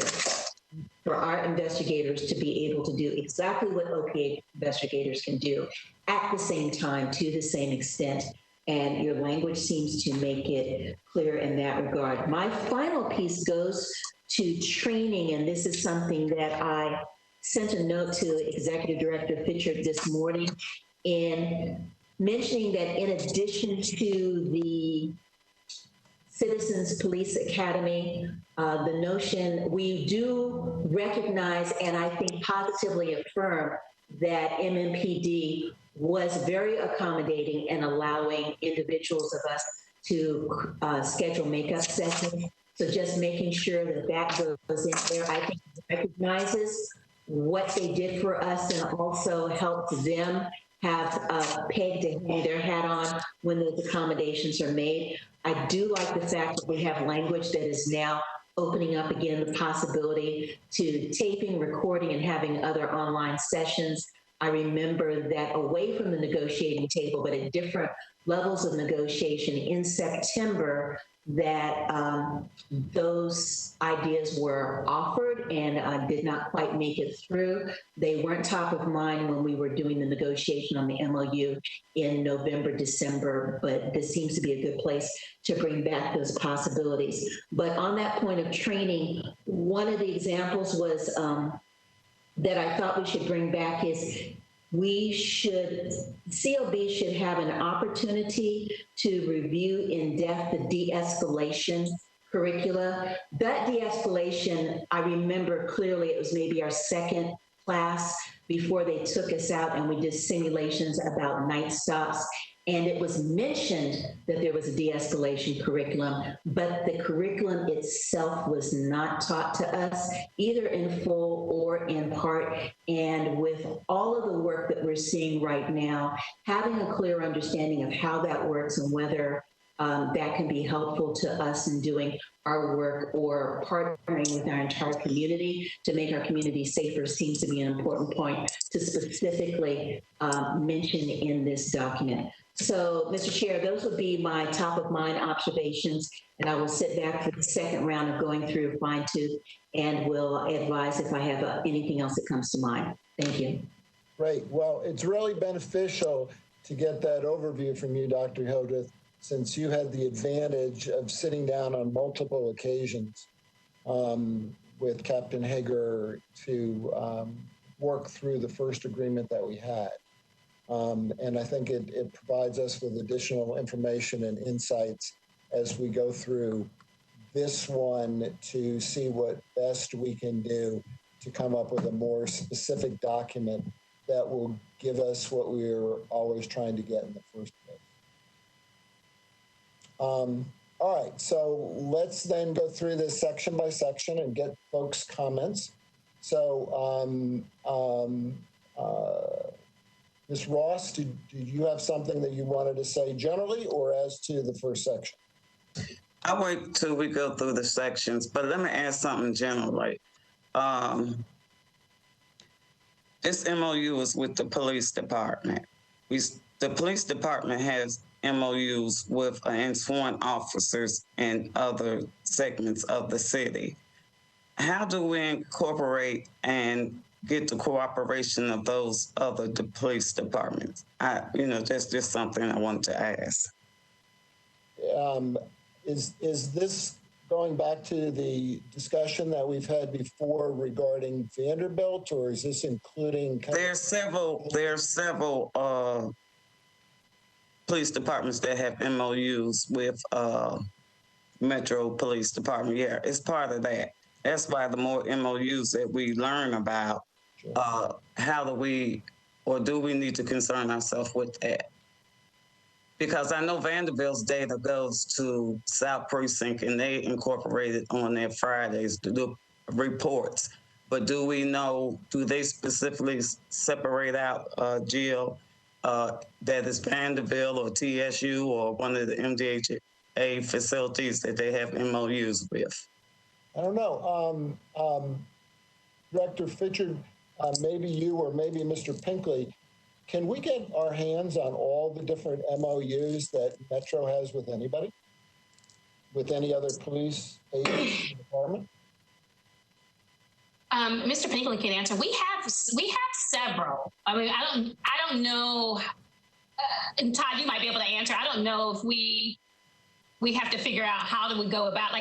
for our investigators to be able to do exactly what OPA investigators can do at the same time, to the same extent. And your language seems to make it clear in that regard. My final piece goes to training, and this is something that I sent a note to Executive Director Fitchard this morning in mentioning that in addition to the Citizens Police Academy, the notion we do recognize and I think positively affirm that MMPD was very accommodating in allowing individuals of us to schedule makeup sessions. So just making sure that that goes in there, I think recognizes what they did for us and also helped them have a peg to hang their hat on when those accommodations are made. I do like the fact that we have language that is now opening up again the possibility to taping, recording, and having other online sessions. I remember that away from the negotiating table, but at different levels of negotiation in September, that those ideas were offered and did not quite make it through. They weren't top of mind when we were doing the negotiation on the MOU in November, December, but this seems to be a good place to bring back those possibilities. But on that point of training, one of the examples was that I thought we should bring back is COB should have an opportunity to review in depth the de-escalation curricula. That de-escalation, I remember clearly, it was maybe our second class before they took us out and we did simulations about night stops. And it was mentioned that there was a de-escalation curriculum, but the curriculum itself was not taught to us, either in full or in part. And with all of the work that we're seeing right now, having a clear understanding of how that works and whether that can be helpful to us in doing our work or partnering with our entire community to make our community safer seems to be an important point to specifically mention in this document. So, Mr. Chair, those would be my top of mind observations, and I will sit back for the second round of going through fine tooth and will advise if I have anything else that comes to mind. Thank you. Great. Well, it's really beneficial to get that overview from you, Dr. Hildreth, since you had the advantage of sitting down on multiple occasions with Captain Hager to work through the first agreement that we had. And I think it provides us with additional information and insights as we go through this one to see what best we can do to come up with a more specific document that will give us what we're always trying to get in the first place. All right, so let's then go through this section by section and get folks' comments. So, Ms. Ross, did you have something that you wanted to say generally or as to the first section? I'll wait till we go through the sections, but let me add something generally. This MOU is with the police department. The police department has MOUs with and sworn officers in other segments of the city. How do we incorporate and get the cooperation of those other police departments? That's just something I wanted to ask. Is this going back to the discussion that we've had before regarding Vanderbilt, or is this including? There are several police departments that have MOUs with Metro Police Department. Yeah, it's part of that. That's why the more MOUs that we learn about, how do we, or do we need to concern ourselves with that? Because I know Vanderbilt's data goes to South Precinct and they incorporate it on their Fridays to do reports. But do we know, do they specifically separate out, Jill, that is Vanderbilt or TSU or one of the MDHA facilities that they have MOUs with? I don't know. Director Fitchard, maybe you or maybe Mr. Pinkley, can we get our hands on all the different MOUs that Metro has with anybody? With any other police agency department? Mr. Pinkley can answer. We have several. I mean, I don't know. And Todd, you might be able to answer. I don't know if we have to figure out how do we go about,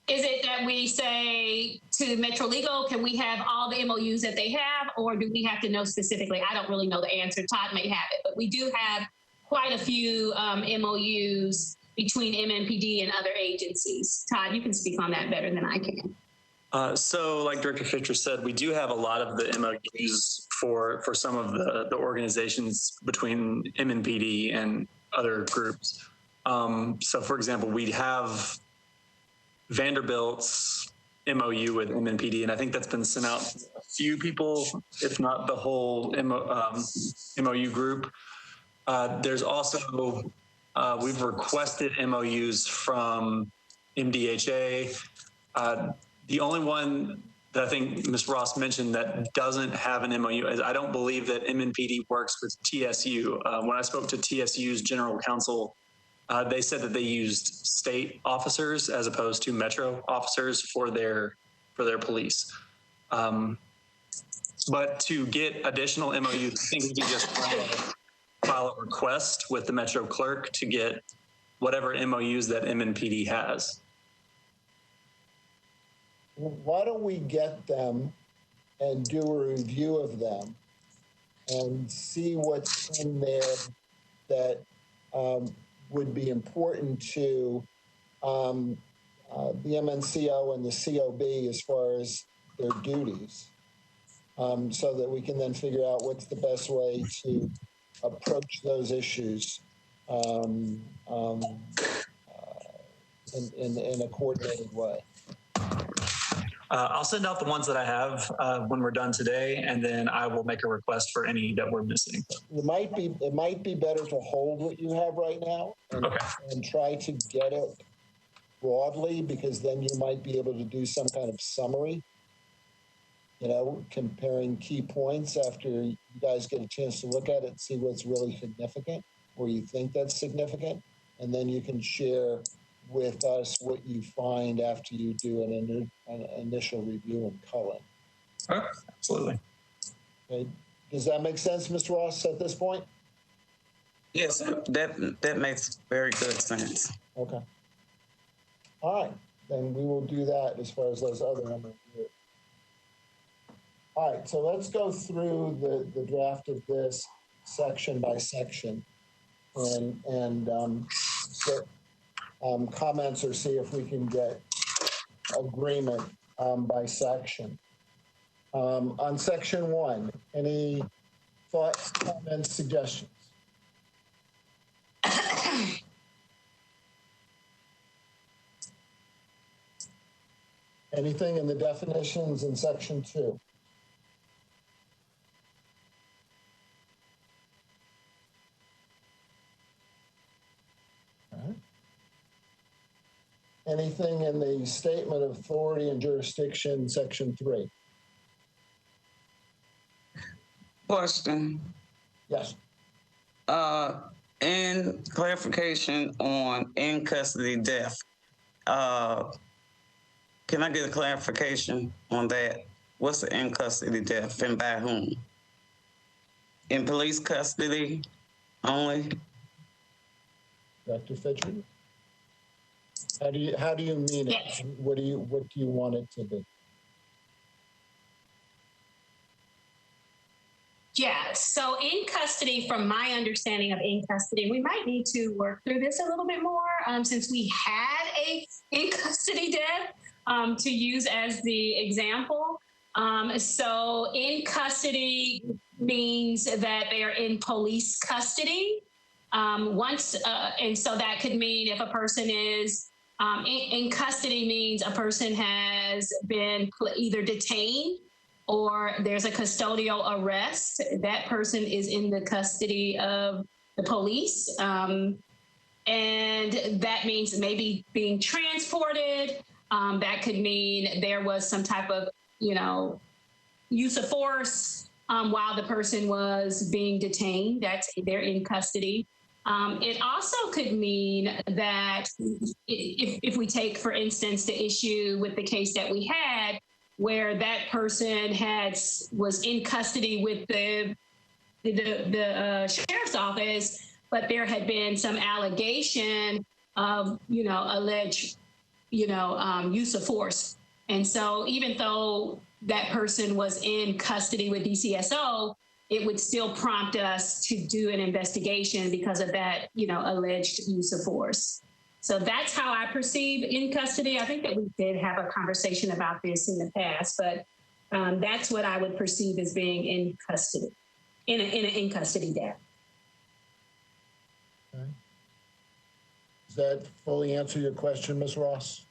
is it that we say to Metro Legal, can we have all the MOUs that they have, or do we have to know specifically? I don't really know the answer. Todd may have it, but we do have quite a few MOUs between MMPD and other agencies. Todd, you can speak on that better than I can. So like Director Fisher said, we do have a lot of the MOUs for some of the organizations between MMPD and other groups. So for example, we have Vanderbilt's MOU with MNPD, and I think that's been sent out to a few people, if not the whole MOU group. There's also, we've requested MOUs from MDHA. The only one that I think Ms. Ross mentioned that doesn't have an MOU is I don't believe that MNPD works with TSU. When I spoke to TSU's general counsel, they said that they used state officers as opposed to Metro officers for their police. But to get additional MOUs, I think we can just file a request with the Metro clerk to get whatever MOUs that MNPD has. Why don't we get them and do a review of them and see what's in there that would be important to the MNCO and the COB as far as their duties, so that we can then figure out what's the best way to approach those issues in a coordinated way? I'll send out the ones that I have when we're done today, and then I will make a request for any that we're missing. It might be better to hold what you have right now and try to get it broadly, because then you might be able to do some kind of summary, you know, comparing key points after you guys get a chance to look at it, see what's really significant, or you think that's significant, and then you can share with us what you find after you do an initial review and culling. Okay, absolutely. Okay. Does that make sense, Mr. Ross, at this point? Yes, that makes very good sense. Okay. All right, then we will do that as far as those other numbers. All right, so let's go through the draft of this section by section and get comments or see if we can get agreement by section. On section 1, any thoughts, comments, suggestions? Anything in the definitions in section 2? Anything in the statement of authority and jurisdiction, section 3? Question. Yes. In clarification on in custody death, can I get a clarification on that? What's the in custody death and by whom? In police custody only? Dr. Fitcher? How do you mean it? Yes. What do you want it to be? Yeah, so in custody, from my understanding of in custody, we might need to work through this a little bit more since we had a in custody death to use as the example. So in custody means that they are in police custody. And so that could mean if a person is in custody means a person has been either detained or there's a custodial arrest. That person is in the custody of the police. And that means maybe being transported. That could mean there was some type of, use of force while the person was being detained. They're in custody. It also could mean that if we take, for instance, the issue with the case that we had, where that person was in custody with the sheriff's office, but there had been some allegation of, alleged, use of force. And so even though that person was in custody with DCSO, it would still prompt us to do an investigation because of that, alleged use of force. So that's how I perceive in custody. I think that we did have a conversation about this in the past, but that's what I would perceive as being in custody, in an in custody death. Okay. Does that fully answer your question, Ms. Ross?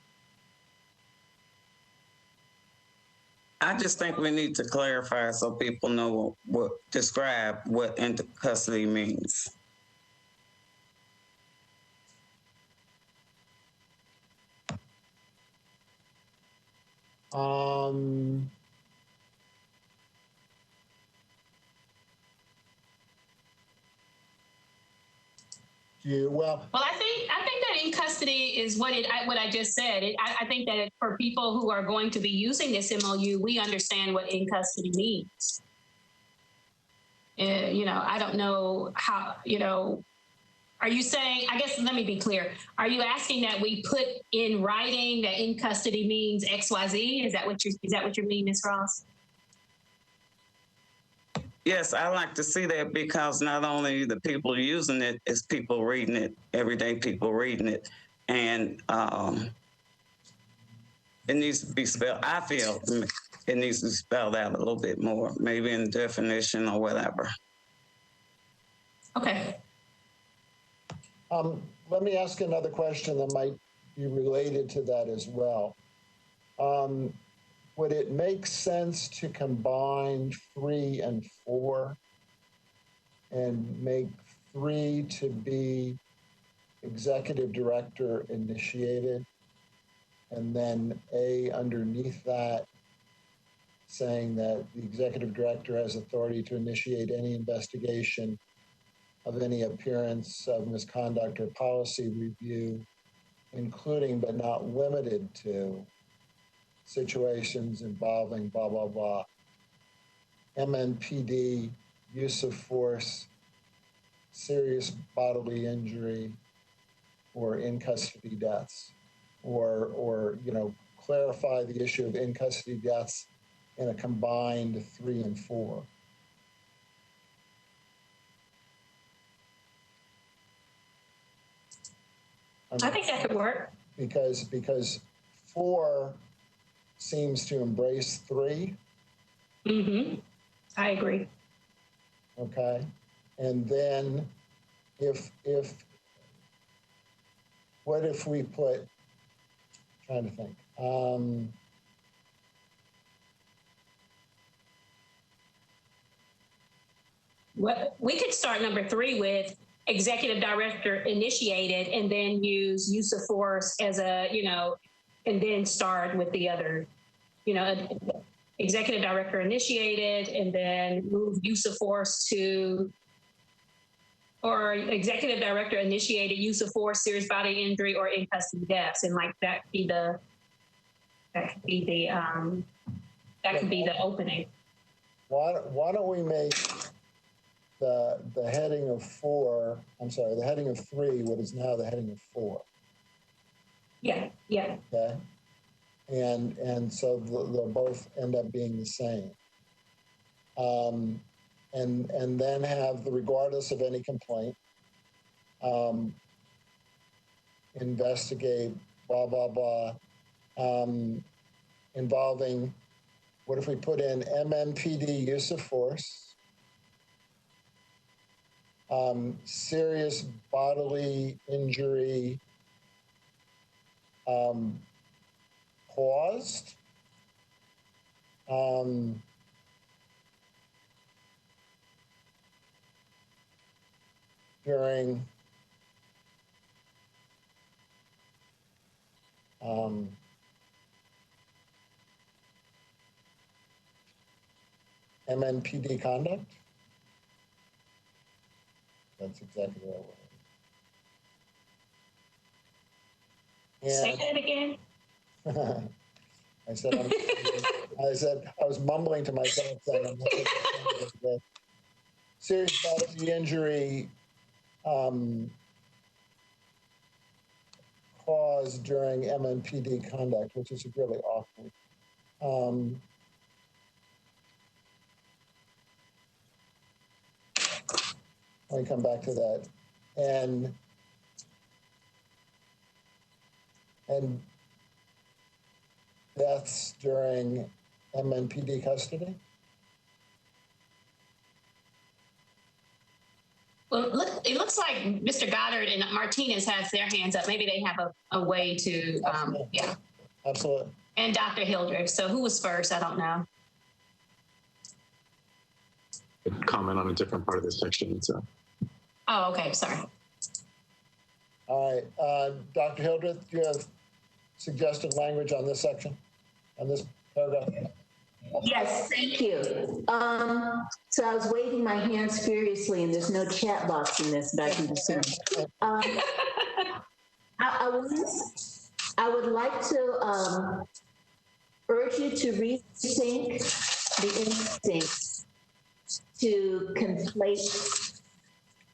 I just think we need to clarify so people know describe what in custody means. Well, I think that in custody is what I just said. I think that for people who are going to be using this MOU, we understand what in custody means. I don't know how, are you saying, I guess, let me be clear. Are you asking that we put in writing that in custody means XYZ? Is that what you mean, Ms. Ross? Yes, I like to see that because not only the people using it, it's people reading it, everyday people reading it. And it needs to be spelled, I feel it needs to be spelled out a little bit more, maybe in definition or whatever. Okay. Let me ask another question that might be related to that as well. Would it make sense to combine 3 and 4 and make 3 to be executive director initiated, and then A underneath that saying that the executive director has authority to initiate any investigation of any appearance of misconduct or policy review, including but not limited to situations involving blah, blah, blah, MNPD, use of force, serious bodily injury, or in-custody deaths, or clarify the issue of in-custody deaths in a combined 3 and 4. I think that could work. Because 4 seems to embrace 3. Mm-hmm. I agree. Okay. And then what if we put, trying to think, What we could start number 3 with executive director initiated, and then use of force as a, and then start with the other, executive director initiated, and then move use of force to, or executive director initiated use of force, serious bodily injury, or in custody deaths, and like that could be the opening. why don't we make the heading of 4, the heading of 3, what is now the heading of 4. Yeah. Okay. And so they'll both end up being the same. And then have the regardless of any complaint, investigate, blah, blah, blah, involving, what if we put in MNPD use of force, serious bodily injury caused, during MNPD conduct. That's exactly what I want. Say that again. I said I was mumbling to myself saying I'm looking at the serious bodily injury caused during MNPD conduct, which is really awkward. Let me come back to that. And deaths during MNPD custody? Well, it looks like Mr. Goddard and Martinez has their hands up. Maybe they have a way to, yeah. Absolutely. And Dr. Hildreth. So who was first? I don't know. Comment on a different part of this section. So. Oh, okay. Sorry. All right. Dr. Hildreth, do you have suggested language on this section, on this paragraph? Yes, thank you. So I was waving my hands furiously, and there's no chat box in this, but I can discern. I would like to urge you to rethink the instinct to conflate,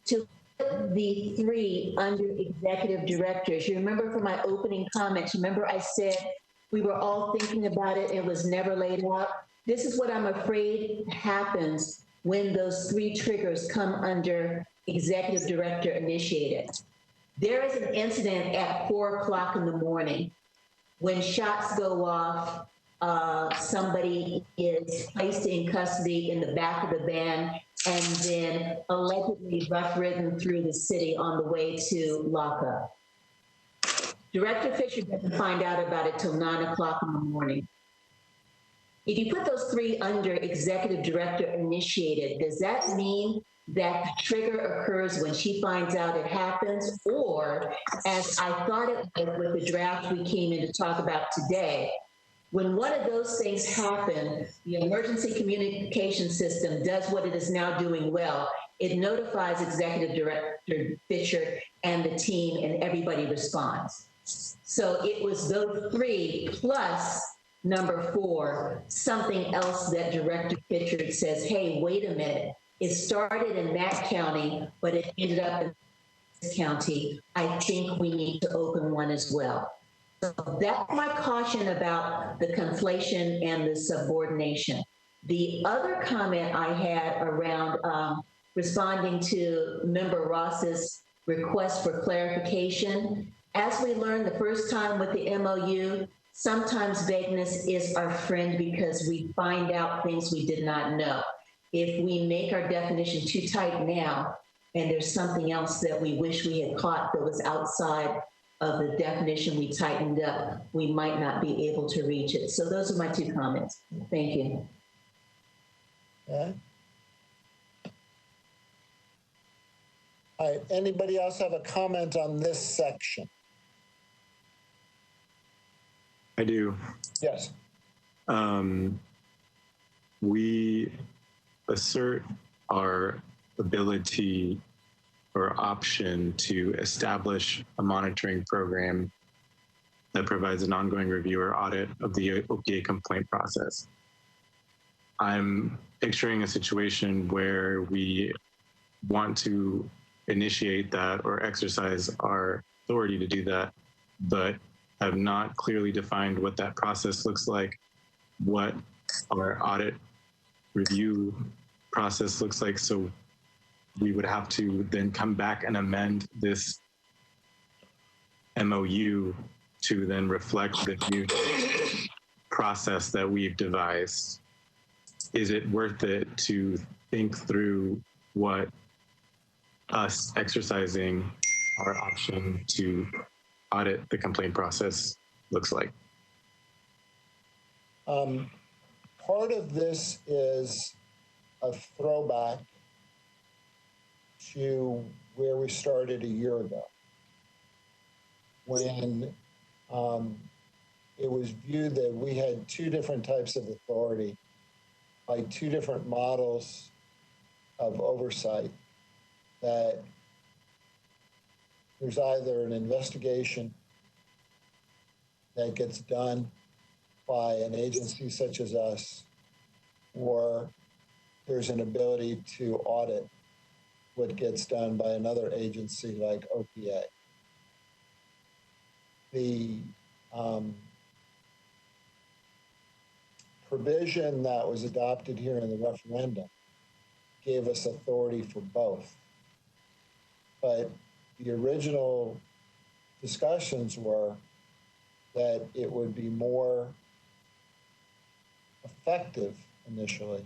to put the 3 under executive directors. You remember from my opening comments, remember I said we were all thinking about it, it was never laid out. This is what I'm afraid happens when those 3 triggers come under executive director initiated. There is an incident at 4 o'clock in the morning when shots go off, somebody is placed in custody in the back of the van, and then allegedly rough-ridden through the city on the way to lockup. Director Fisher doesn't find out about it till 9 o'clock in the morning. If you put those three under executive director initiated, does that mean that the trigger occurs when she finds out it happens? Or, as I thought it was with the draft we came in to talk about today, when one of those things happen, the emergency communication system does what it is now doing well. It notifies Executive Director Fisher and the team, and everybody responds. So it was those three plus number 4, something else that Director Fisher says, hey, wait a minute. It started in that county, but it ended up in this county. I think we need to open one as well. So that's my caution about the conflation and the subordination. The other comment I had around responding to Member Ross's request for clarification, as we learned the first time with the MOU, sometimes vagueness is our friend because we find out things we did not know. If we make our definition too tight now, and there's something else that we wish we had caught that was outside of the definition we tightened up, we might not be able to reach it. So those are my 2 comments. Thank you. Okay. All right, anybody else have a comment on this section? I do. Yes. We assert our ability or option to establish a monitoring program that provides an ongoing review or audit of the OPA complaint process. I'm picturing a situation where we want to initiate that or exercise our authority to do that, but have not clearly defined what that process looks like, what our audit review process looks like. So we would have to then come back and amend this MOU to then reflect the new process that we've devised. Is it worth it to think through what us exercising our option to audit the complaint process looks like? Part of this is a throwback to where we started a year ago, when it was viewed that we had 2 different types of authority by 2 different models of oversight, that there's either an investigation that gets done by an agency such as us, or there's an ability to audit what gets done by another agency like OPA. The provision that was adopted here in the referendum gave us authority for both. But the original discussions were that it would be more effective initially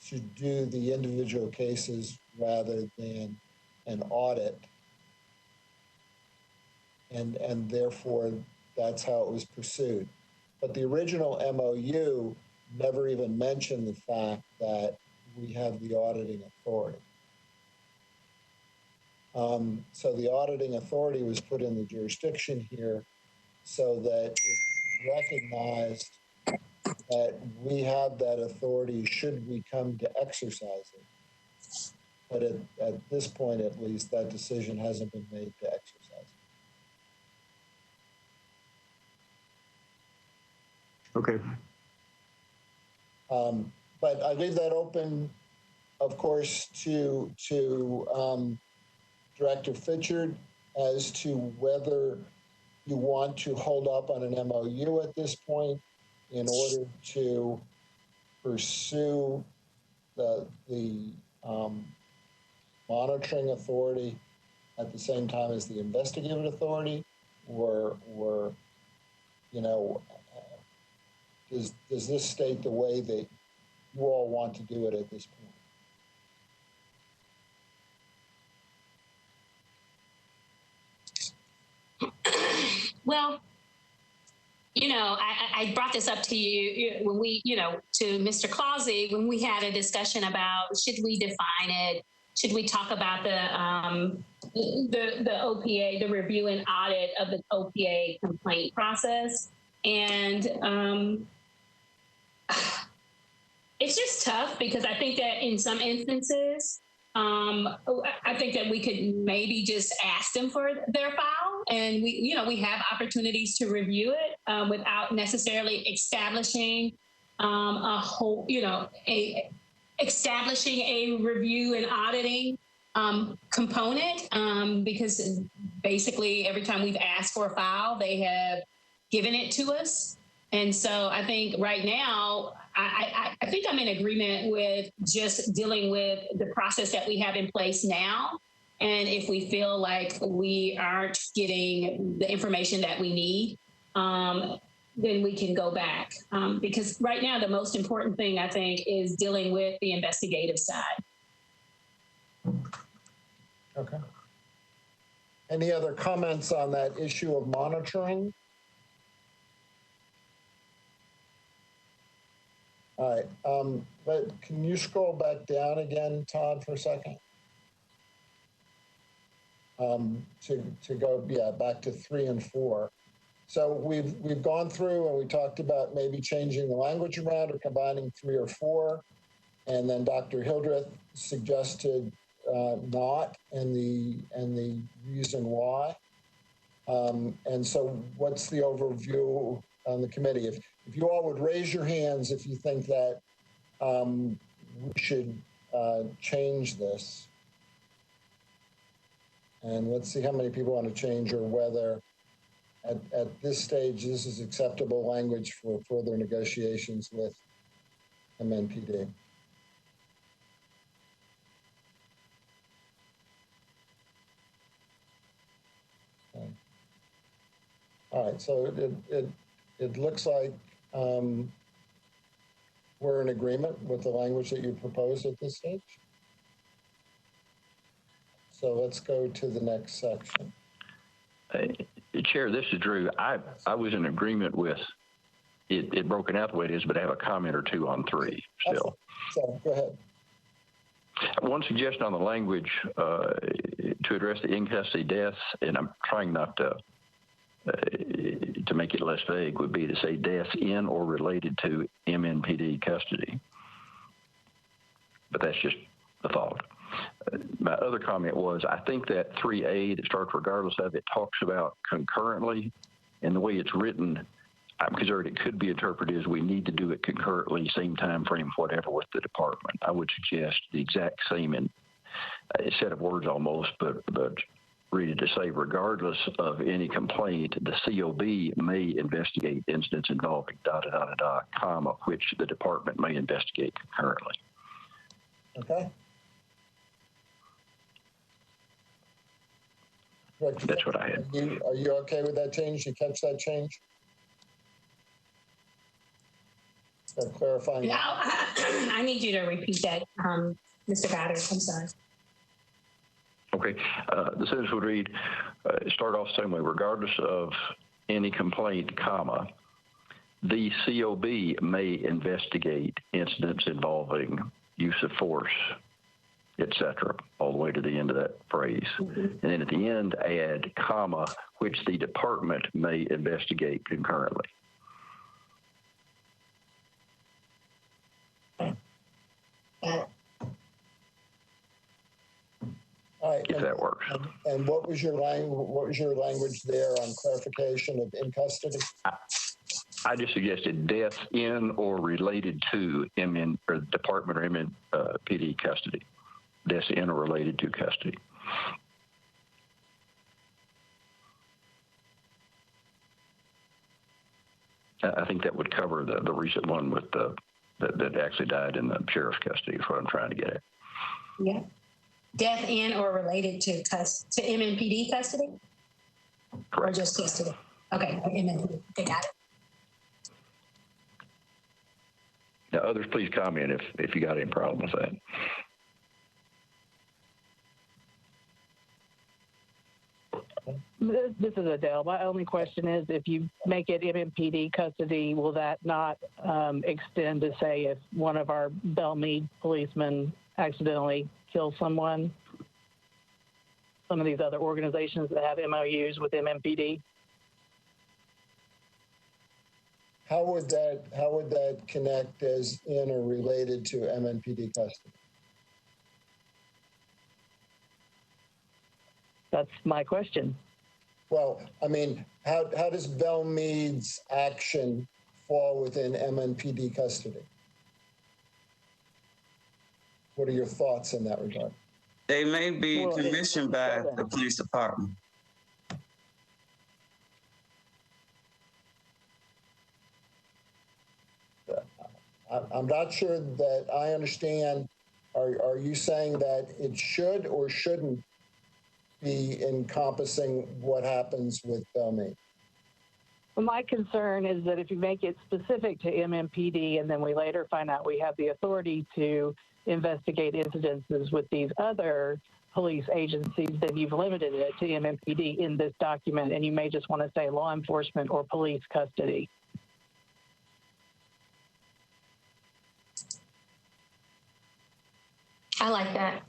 to do the individual cases rather than an audit. And therefore, that's how it was pursued. But the original MOU never even mentioned the fact that we have the auditing authority. So the auditing authority was put in the jurisdiction here so that it's recognized that we have that authority should we come to exercise it. But at this point, at least, that decision hasn't been made to exercise it. Okay. But I leave that open, of course, to Director Fitchard as to whether you want to hold up on an MOU at this point in order to pursue the monitoring authority at the same time as the investigative authority, or you know, does this state the way that you all want to do it at this point. Well, I brought this up to you when we, to Mr. Clausey, when we had a discussion about should we define it? Should we talk about the OPA, the review and audit of the OPA complaint process? And it's just tough because I think that in some instances, I think that we could maybe just ask them for their file, and we have opportunities to review it without necessarily establishing establishing a review and auditing component, because basically every time we've asked for a file, they have given it to us. And so I think right now, I think I'm in agreement with just dealing with the process that we have in place now. And if we feel like we aren't getting the information that we need, then we can go back. Because right now, the most important thing, I think, is dealing with the investigative side. Okay. Any other comments on that issue of monitoring? All right, but can you scroll back down again, Todd, for a second? To go, back to 3 and 4. So we've gone through and we talked about maybe changing the language around or combining 3 or 4, and then Dr. Hildreth suggested not, and the reason why. And so, what's the overview on the committee? If you all would raise your hands if you think that we should change this. And let's see how many people want to change, or whether at this stage this is acceptable language for further negotiations with MNPD. Okay. All right, so it looks like we're in agreement with the language that you proposed at this stage. So let's go to the next section. Chair, this is Drew. I was in agreement with it broken out the way it is, but I have a comment or two on 3 still. So go ahead. One suggestion on the language to address the in-custody deaths, and I'm trying not to make it less vague, would be to say deaths in or related to MNPD custody. But that's just a thought. My other comment was, I think that 3A that starts regardless of, it talks about concurrently, and the way it's written, I'm concerned it could be interpreted as we need to do it concurrently, same time frame, whatever, with the department. I would suggest the exact same set of words almost, but read it to say, regardless of any complaint, the COB may investigate incidents involving ... comma, which the department may investigate concurrently. Okay. That's what I had. Are you okay with that change? You catch that change? Clarifying. No, I need you to repeat that, Mr. Goddard. I'm sorry. Okay. The sentence would read, start off the same way, regardless of any complaint, comma, the COB may investigate incidents involving use of force, etc., all the way to the end of that phrase. Mm-hmm. And then at the end, add, comma, which the department may investigate concurrently. All right, if that works. And what was your language there on clarification of in custody? I just suggested death in or related to department or MNPD custody. Deaths in or related to custody. I think that would cover the recent one with that actually died in the sheriff's custody. Is what I'm trying to get at. Yeah. Death in or related to MNPD custody? Correct. Or just custody? Okay, MNPD. Okay, got it. Now, others, please comment if you got any problem with that. This is Adele. My only question is, if you make it MMPD custody, will that not extend to, say, if one of our Belmead policemen accidentally kills someone? Some of these other organizations that have MOUs with MMPD? How would that connect as in or related to MMPD custody? That's my question. Well, I mean, how does Belmead's action fall within MMPD custody? What are your thoughts in that regard? They may be commissioned by the police department. I'm not sure that I understand. Are you saying that it should or shouldn't be encompassing what happens with Belmead? Well, my concern is that if you make it specific to MMPD and then we later find out we have the authority to investigate incidences with these other police agencies, then you've limited it to MMPD in this document, and you may just want to say law enforcement or police custody. I like that.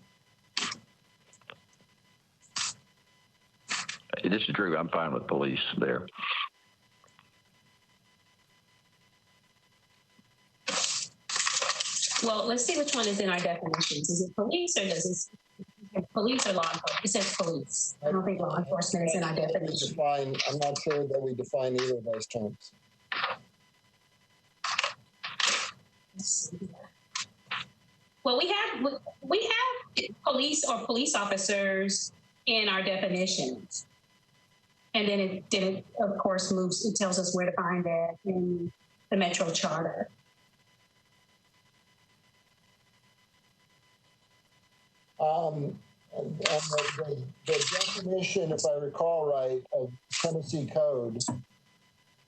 This is Drew. I'm fine with police there. Well, let's see which one is in our definitions. Is it police or does it police or law enforcement? It says police. I don't think law enforcement is in our definition. I'm not sure that we define either of those terms. Well, we have police or police officers in our definitions. And then it of course it tells us where to find that in the Metro Charter. And the definition, if I recall right, of Tennessee Code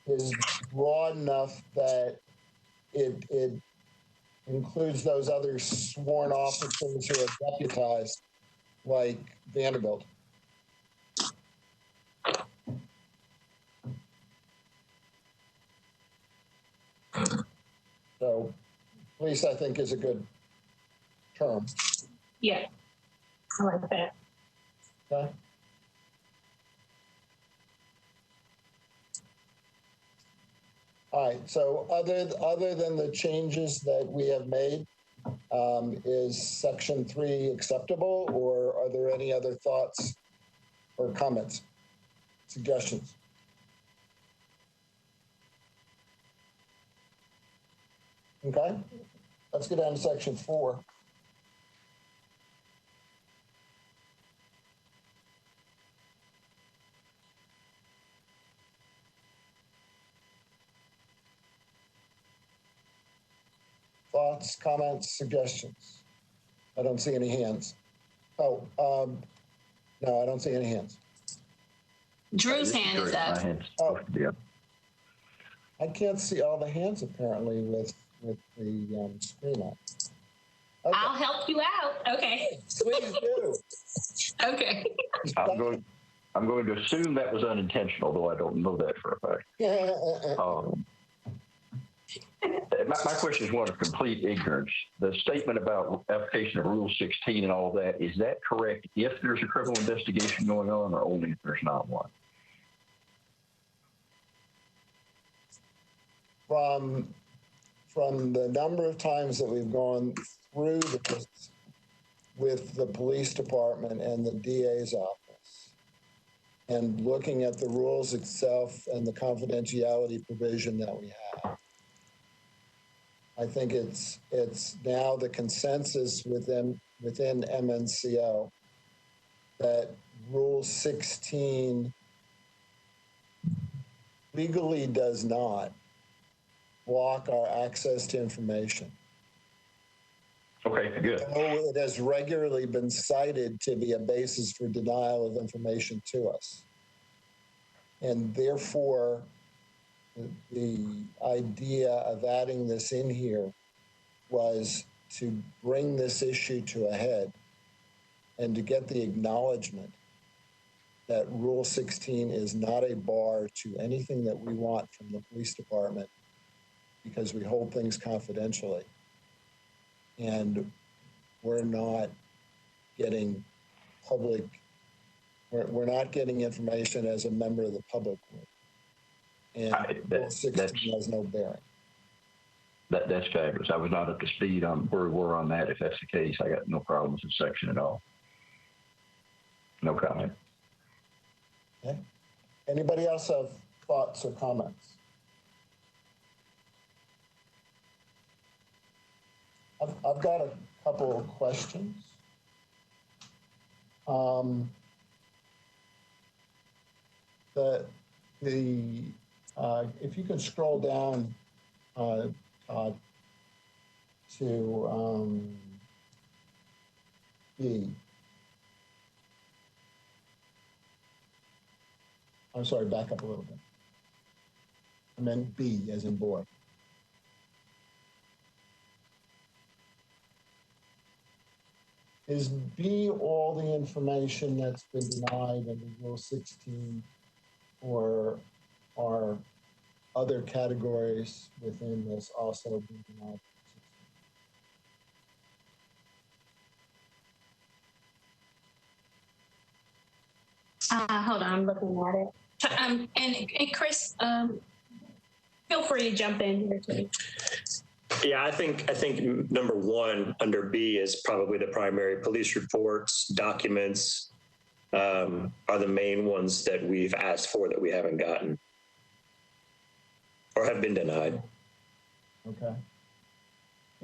is broad enough that it includes those other sworn officers who are deputized, like Vanderbilt. So, police, I think, is a good term. Yeah, I like that. Okay. All right. So, other than the changes that we have made, is Section 3 acceptable, or are there any other thoughts or comments, suggestions? Okay, let's go down to Section 4. Thoughts, comments, suggestions? I don't see any hands. Oh, no, I don't see any hands. Drew's hand is up. Oh, yeah. I can't see all the hands apparently with the screen on. Okay. I'll help you out. Okay. Please do. Okay. I'm going to assume that was unintentional, though I don't know that for a fact. My question is one of complete ignorance. The statement about application of Rule 16 and all that, is that correct if there's a criminal investigation going on, or only if there's not one? From the number of times that we've gone through this with the police department and the DA's office, and looking at the rules itself and the confidentiality provision that we have, I think it's now the consensus within MNCO that Rule 16 legally does not block our access to information. Okay, good. Although it has regularly been cited to be a basis for denial of information to us. And therefore, the idea of adding this in here was to bring this issue to a head and to get the acknowledgement that Rule 16 is not a bar to anything that we want from the police department because we hold things confidentially. And we're not getting public, we're not getting information as a member of the public would. And Rule 16 has no bearing. That's fabulous. I was not up to speed on where we're on that. If that's the case, I got no problems with section at all. No comment. Okay. Anybody else have thoughts or comments? I've got a couple of questions. If you can scroll down, Todd, to B. I'm sorry, back up a little bit. I meant B as in boy. Is B all the information that's been denied under Rule 16, or are other categories within this also being denied? Hold on, I'm looking at it. And Chris, feel free to jump in here too. Yeah, I think number one under B is probably the primary. Police reports, documents are the main ones that we've asked for that we haven't gotten or have been denied. Okay.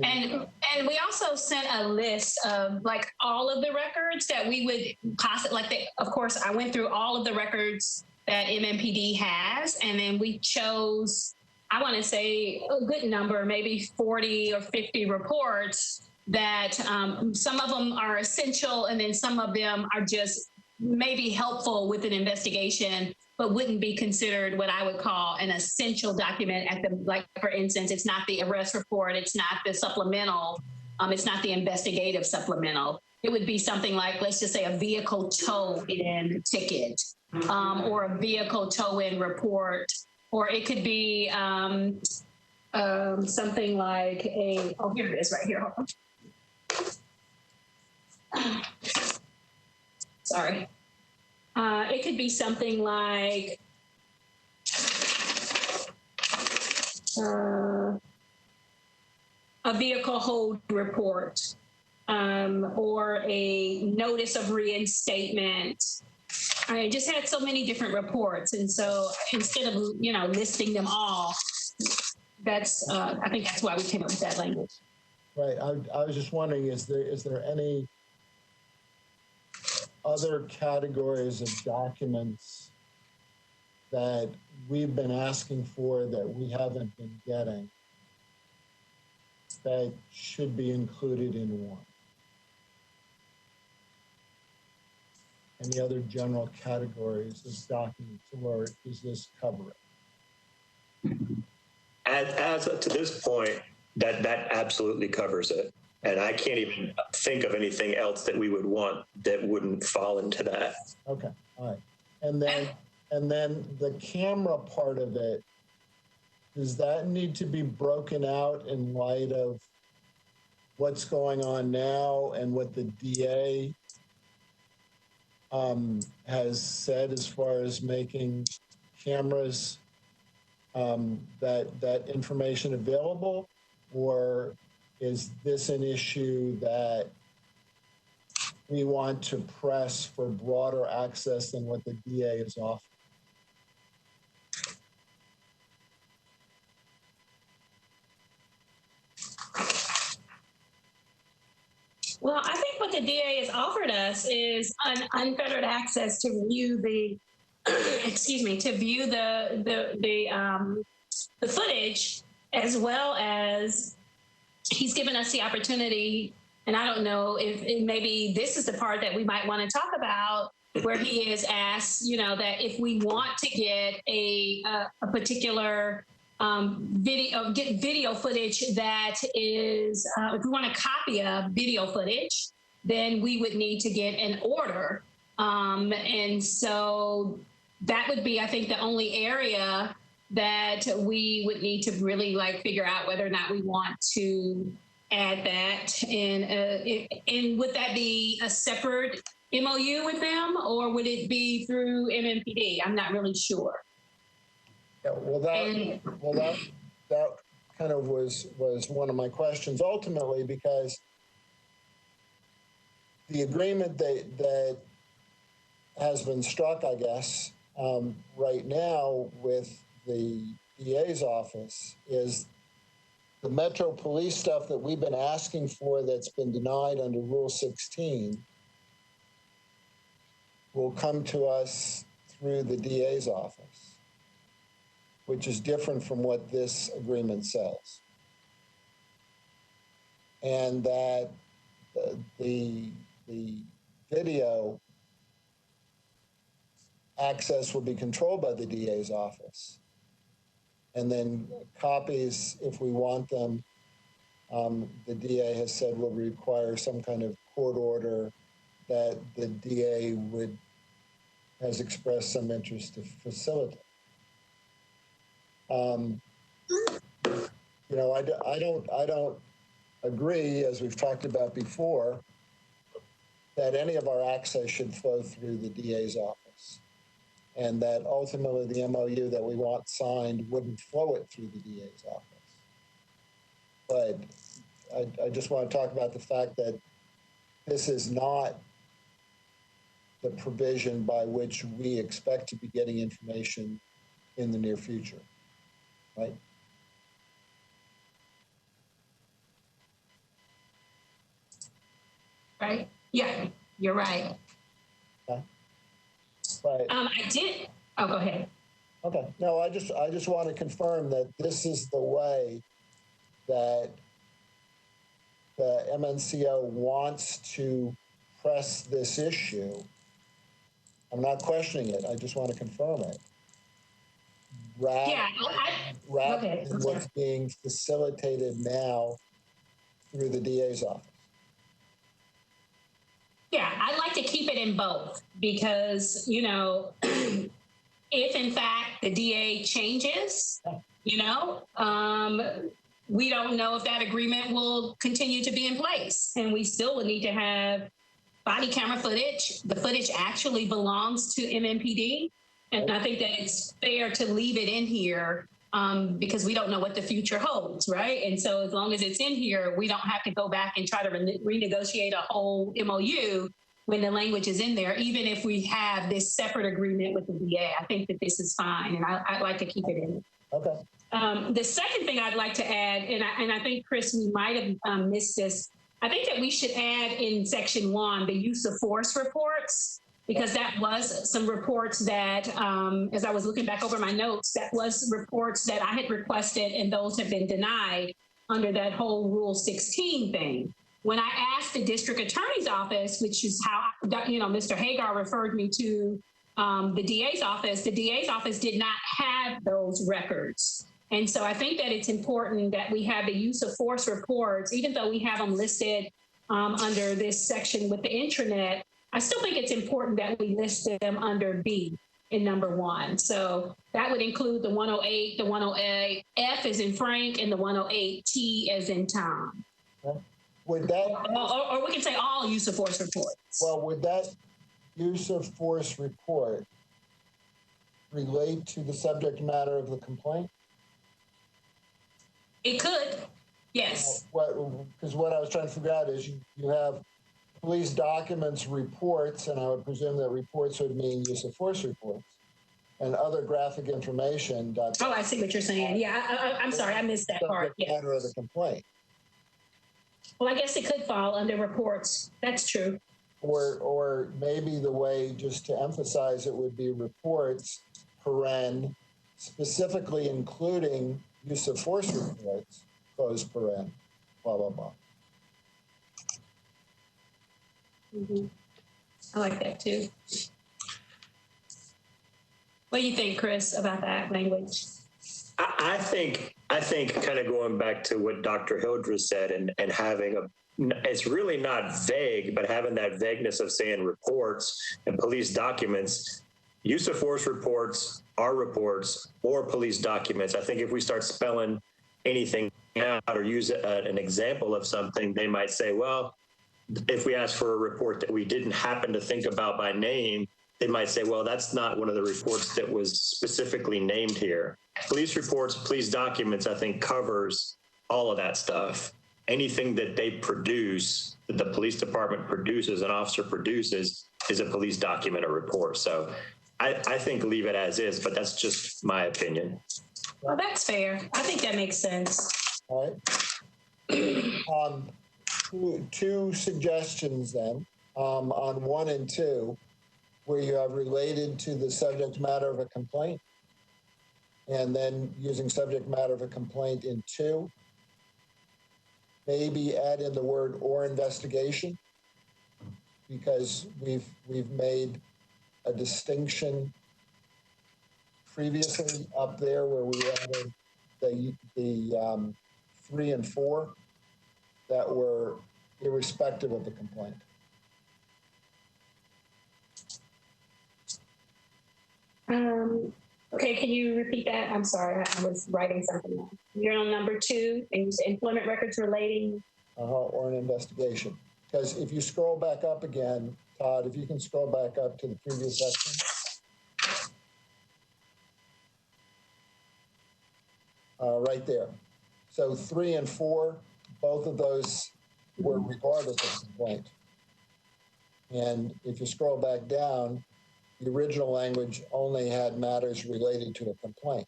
And we also sent a list of like all of the records that we would possibly, of course, I went through all of the records that MMPD has, and then we chose, I want to say a good number, maybe 40 or 50 reports that some of them are essential, and then some of them are just maybe helpful with an investigation, but wouldn't be considered what I would call an essential document at the, like, for instance, it's not the arrest report, it's not the supplemental, it's not the investigative supplemental. It would be something like, let's just say a vehicle tow-in ticket, or a vehicle tow-in report, or it could be something like a, oh, here it is right here, hold on. Sorry. It could be something like a vehicle hold report, or a notice of reinstatement. I just had so many different reports, and so instead of listing them all, that's I think that's why we came up with that language. Right. I was just wondering, is there any other categories of documents that we've been asking for that we haven't been getting that should be included in one? Any other general categories of documents, or does this cover it? As to this point, that absolutely covers it. And I can't even think of anything else that we would want that wouldn't fall into that. Okay, all right. And then the camera part of it, does that need to be broken out in light of what's going on now and what the DA has said as far as making cameras that information available? Or is this an issue that we want to press for broader access than what the DA is offering? Well, I think what the DA has offered us is an unfettered access to view the, excuse me, to view the footage, as well as he's given us the opportunity. And I don't know if maybe this is the part that we might want to talk about, where he is asked, that if we want to get a particular get video footage that is, if we want a copy of video footage, then we would need to get an order. And so that would be, I think, the only area that we would need to really like figure out whether or not we want to add that. And would that be a separate MOU with them, or would it be through MMPD? I'm not really sure. Yeah, that kind of was one of my questions ultimately, because the agreement that has been struck, I guess, right now with the DA's office is the Metro Police stuff that we've been asking for that's been denied under Rule 16 will come to us through the DA's office, which is different from what this agreement says. And that the video access will be controlled by the DA's office. And then copies, if we want them, the DA has said will require some kind of court order that the DA has expressed some interest to facilitate. I don't agree, as we've talked about before, that any of our access should flow through the DA's office, and that ultimately the MOU that we want signed wouldn't flow it through the DA's office. But I just want to talk about the fact that this is not the provision by which we expect to be getting information in the near future, right? Right? Yeah, you're right. Okay. But I did. Oh, go ahead. Okay. No, I just want to confirm that this is the way that the MNCO wants to press this issue. I'm not questioning it. I just want to confirm it. Rather than what's being facilitated now through the DA's office. Yeah, I'd like to keep it in both because, if in fact the DA changes, we don't know if that agreement will continue to be in place. And we still would need to have body camera footage. The footage actually belongs to MMPD. And I think that it's fair to leave it in here because we don't know what the future holds, right? And so as long as it's in here, we don't have to go back and try to renegotiate a whole MOU when the language is in there, even if we have this separate agreement with the DA. I think that this is fine, and I'd like to keep it in. Okay. The second thing I'd like to add, and I think, Chris, we might have missed this, I think that we should add in Section 1 the use of force reports, because that was some reports that, as I was looking back over my notes, that was reports that I had requested, and those have been denied under that whole Rule 16 thing. When I asked the district attorney's office, which is how, Mr. Hagar referred me to the DA's office did not have those records. And so I think that it's important that we have the use of force reports, even though we have them listed under this section with the intranet. I still think it's important that we list them under B in number 1. So that would include the 108, the 108 F as in Frank, and the 108 T as in Tom. Okay. Would that, or we can say all use of force reports. Well, would that use of force report relate to the subject matter of the complaint? It could, yes. Because what I was trying to figure out is you have police documents, reports, and I would presume that reports would mean use of force reports, and other graphic information. Oh, I see what you're saying. Yeah, I'm sorry, I missed that part. Yeah. Matter of the complaint. Well, I guess it could fall under reports. That's true. Or maybe the way, just to emphasize it, would be reports, paren, specifically including use of force reports, close paren, blah, blah, blah. Mm-hmm. I like that too. What do you think, Chris, about that language? I think kind of going back to what Dr. Hildreth said and having it's really not vague, but having that vagueness of saying reports and police documents, use of force reports, our reports, or police documents. I think if we start spelling anything out or use an example of something, they might say, well, if we ask for a report that we didn't happen to think about by name, they might say, well, that's not one of the reports that was specifically named here. Police reports, police documents, I think covers all of that stuff. Anything that they produce, that the police department produces, an officer produces, is a police document or report. So I think leave it as is, but that's just my opinion. Well, that's fair. I think that makes sense. All right. Two suggestions then on 1 and 2, where you have related to the subject matter of a complaint, and then using subject matter of a complaint in 2. Maybe add in the word or investigation, because we've made a distinction previously up there where we added the 3 and 4 that were irrespective of the complaint. Okay, can you repeat that? I'm sorry, I was writing something down. You're on number 2, and you said employment records relating. Or an investigation. Because if you scroll back up again, Todd, if you can scroll back up to the previous section. Right there. So 3 and 4, both of those were regardless of complaint. And if you scroll back down, the original language only had matters related to a complaint.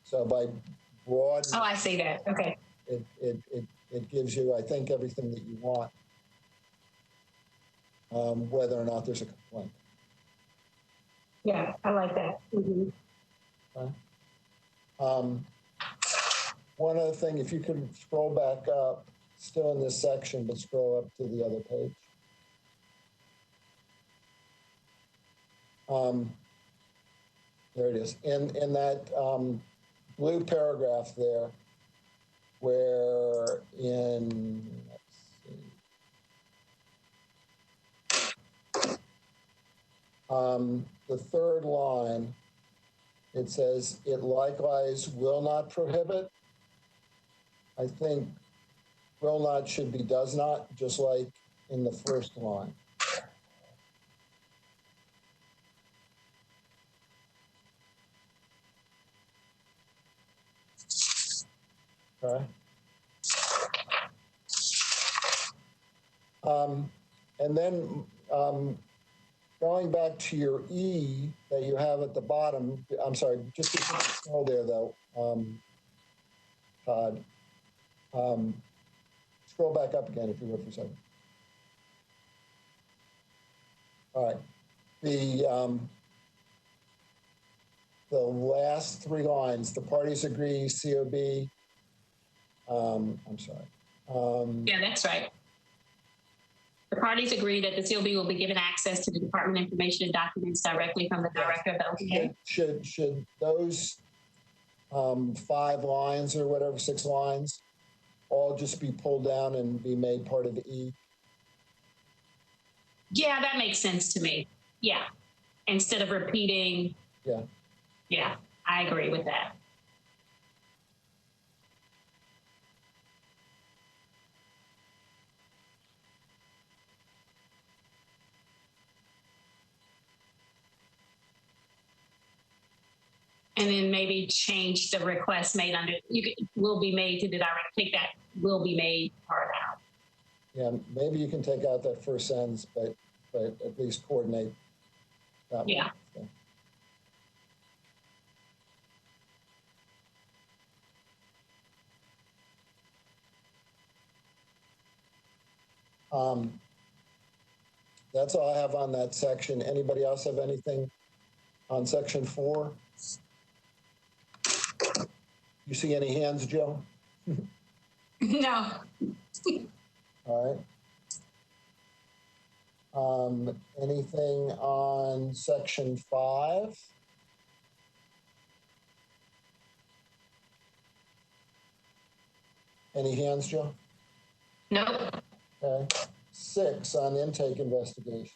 So by broad, Oh, I see that. Okay. It gives you, I think, everything that you want, whether or not there's a complaint. Yeah, I like that. Mm-hmm. Okay. One other thing, if you could scroll back up, still in this section, but scroll up to the other page. There it is. In that blue paragraph there, where in, let's see, the 3rd line, it says, it likewise will not prohibit. I think will not should be does not, just like in the 1st line. Okay. And then going back to your E that you have at the bottom, I'm sorry, just to scroll there though, Todd. Scroll back up again if you would for a second. All right. The last 3 lines, the parties agree, COB. I'm sorry. Yeah, that's right. The parties agree that the COB will be given access to the department information and documents directly from the director of the OPA. Should those 5 lines or whatever, 6 lines, all just be pulled down and be made part of the E? Yeah, that makes sense to me. Yeah. Instead of repeating. Yeah. Yeah, I agree with that. And then maybe change the request made under, will be made to the director, take that will be made part out. Yeah, maybe you can take out that first sentence, but at least coordinate that one. Yeah. That's all I have on that section. Anybody else have anything on section 4? You see any hands, Joe? No. All right. Anything on section 5? Any hands, Joe? Nope. Okay. 6 on intake investigation.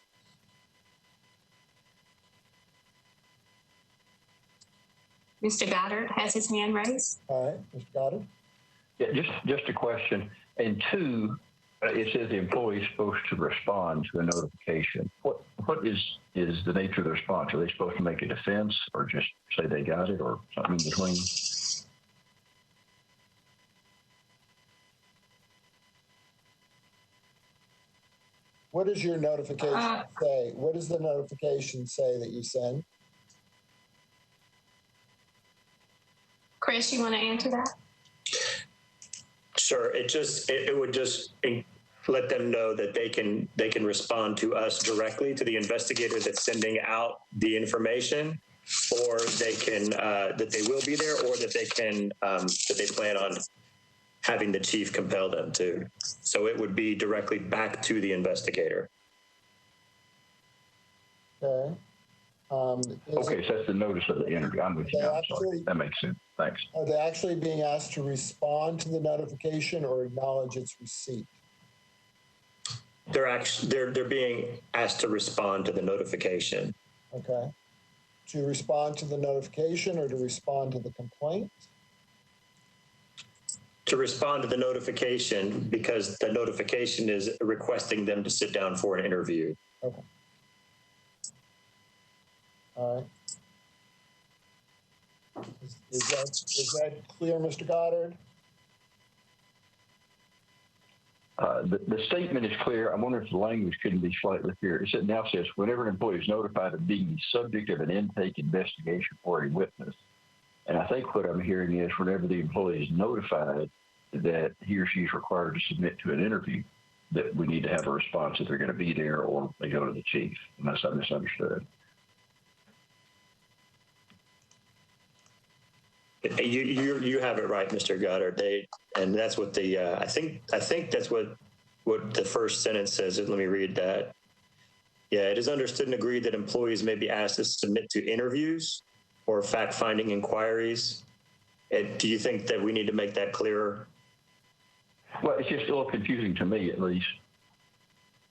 Mr. Goddard has his hand raised. All right, Mr. Goddard. Yeah, just a question. And 2, it says the employee is supposed to respond to a notification. What is the nature of the response? Are they supposed to make a defense or just say they got it or something in between? What does your notification say? What does the notification say that you send? Chris, you want to answer that? Sure. It would just let them know that they can respond to us directly, to the investigator that's sending out the information, or they can that they will be there, or that they can that they plan on having the chief compel them to. So it would be directly back to the investigator. Okay. Okay, so that's the notice of the interview. I'm with you now. Sorry. That makes sense. Thanks. Are they actually being asked to respond to the notification or acknowledge its receipt? They're being asked to respond to the notification. Okay. To respond to the notification or to respond to the complaint? To respond to the notification, because the notification is requesting them to sit down for an interview. Okay. All right. Is that clear, Mr. Goddard? The statement is clear. I wonder if the language couldn't be slightly clearer. It now says, whenever an employee is notified of being the subject of an intake investigation for a witness. And I think what I'm hearing is whenever the employee is notified that he or she is required to submit to an interview, that we need to have a response if they're going to be there or they go to the chief, unless I misunderstood. You have it right, Mr. Goddard. And that's what the I think that's what the first sentence says. Let me read that. Yeah, it is understood and agreed that employees may be asked to submit to interviews or fact-finding inquiries. Do you think that we need to make that clearer? Well, it's just a little confusing to me, at least,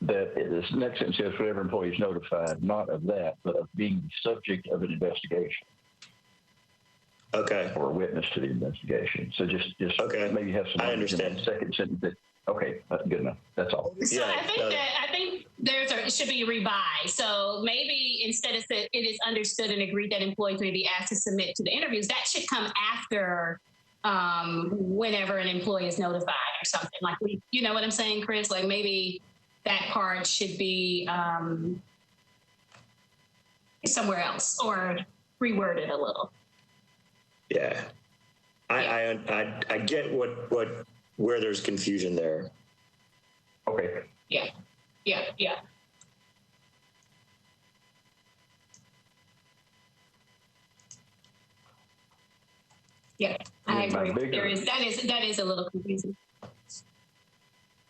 that this next sentence says whatever employee is notified, not of that, but of being the subject of an investigation. Okay. Or a witness to the investigation. So just okay. Maybe have some. I understand. Second sentence. Okay, that's good enough. That's all. So yeah, I think it should be revised. So maybe instead of it is understood and agreed that employees may be asked to submit to the interviews, that should come after whenever an employee is notified or something. Like you know what I'm saying, Chris? Like maybe that part should be somewhere else or reworded a little. Yeah, I get where there's confusion there. Okay. Yeah. Yeah, I agree. That is a little confusing.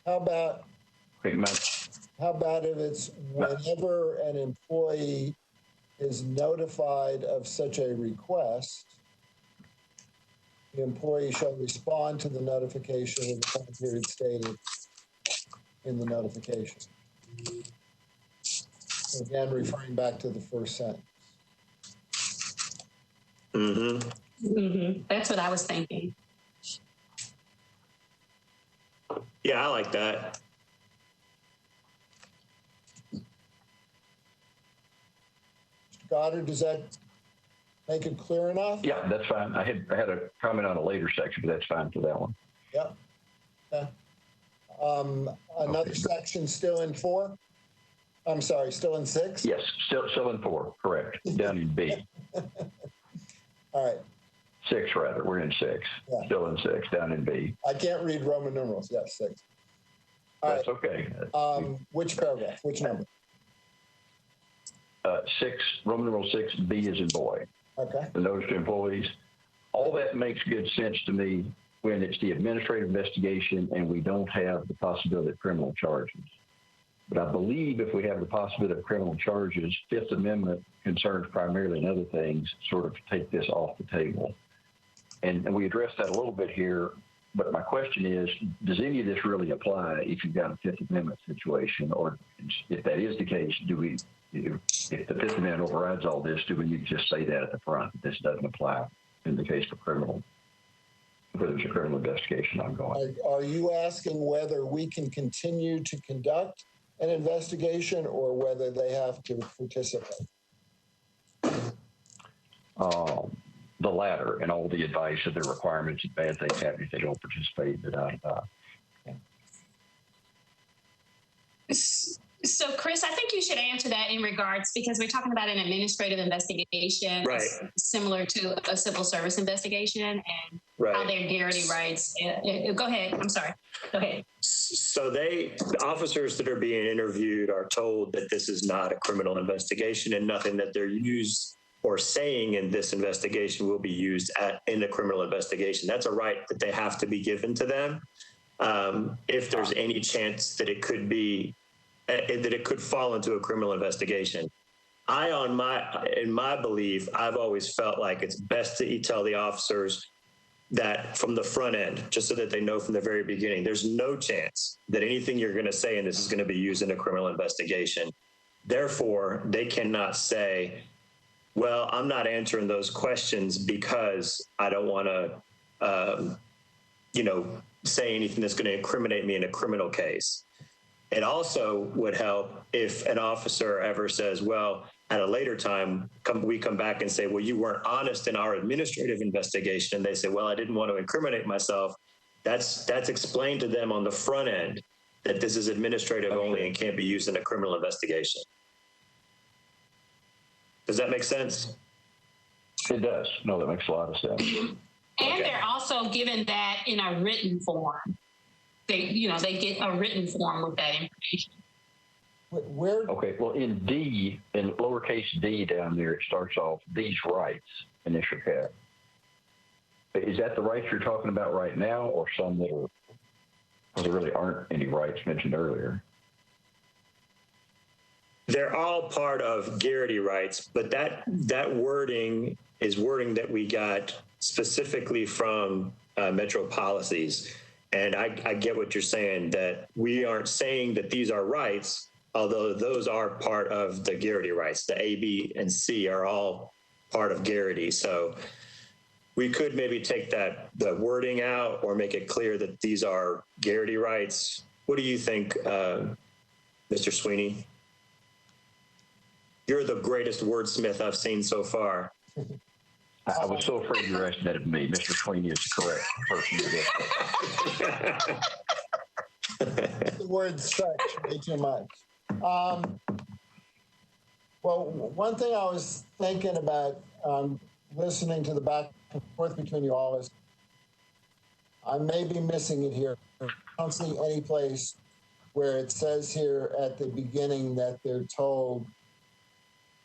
How about if it's whenever an employee is notified of such a request, the employee shall respond to the notification in the time period stated in the notification. Again, referring back to the first sentence. That's what I was thinking. Yeah, I like that. Mr. Goddard, does that make it clear enough? Yeah, that's fine. I had a comment on a later section, but that's fine for that one. Yep. Okay. Another section still in 4? I'm sorry, still in 6? Yes, still in 4, correct. Down in B. All right. 6 rather. We're in 6. Yeah. Still in 6, down in B. I can't read Roman numerals. Yes, 6. That's okay. Which paragraph? Which number? 6, Roman numeral 6, B is in boy. Okay. The notice to employees. All that makes good sense to me when it's the administrative investigation and we don't have the possibility of criminal charges. But I believe if we have the possibility of criminal charges, Fifth Amendment concerns primarily and other things sort of take this off the table. And we addressed that a little bit here, but my question is, does any of this really apply if you've got a Fifth Amendment situation? Or if that is the case, if the Fifth Amendment overrides all this, do we need to just say that at the front, that this doesn't apply in the case of where there's a criminal investigation ongoing? Are you asking whether we can continue to conduct an investigation or whether they have to participate? The latter, and all the advice of the requirements and bad things happen if they don't participate. So, Chris, I think you should answer that in regards, because we're talking about an administrative investigation, right, similar to a civil service investigation, and right, how their guarantee rights. Go ahead. I'm sorry. Go ahead. So the officers that are being interviewed are told that this is not a criminal investigation, and nothing that they're used or saying in this investigation will be used in a criminal investigation. That's a right that they have to be given to them. If there's any chance that it could be, that it could fall into a criminal investigation. In my belief, I've always felt like it's best to tell the officers that from the front end, just so that they know from the very beginning, there's no chance that anything you're going to say in this is going to be used in a criminal investigation. Therefore, they cannot say, well, I'm not answering those questions because I don't want to, say anything that's going to incriminate me in a criminal case. It also would help if an officer ever says, well, at a later time, we come back and say, well, you weren't honest in our administrative investigation. And they say, well, I didn't want to incriminate myself. That's explained to them on the front end that this is administrative only and can't be used in a criminal investigation. Does that make sense? It does. No, that makes a lot of sense. And they're also given that in a written form. They get a written form with that information. Okay, well, in D, in lowercase d down there, it starts off these rights, initial cap. Is that the rights you're talking about right now, or some that are, because there really aren't any rights mentioned earlier? They're all part of Garrity rights, but that wording is wording that we got specifically from Metro policies. And I get what you're saying, that we aren't saying that these are rights, although those are part of the Garrity rights. The A, B, and C are all part of Garrity. So we could maybe take the wording out or make it clear that these are Garrity rights. What do you think, Mr. Sweeney? You're the greatest wordsmith I've seen so far. I was so afraid you were asking that of me. Mr. Sweeney is the correct person to get. The word sex way too much. Well, one thing I was thinking about listening to the back and forth between you all is I may be missing it here. I don't see any place where it says here at the beginning that they're told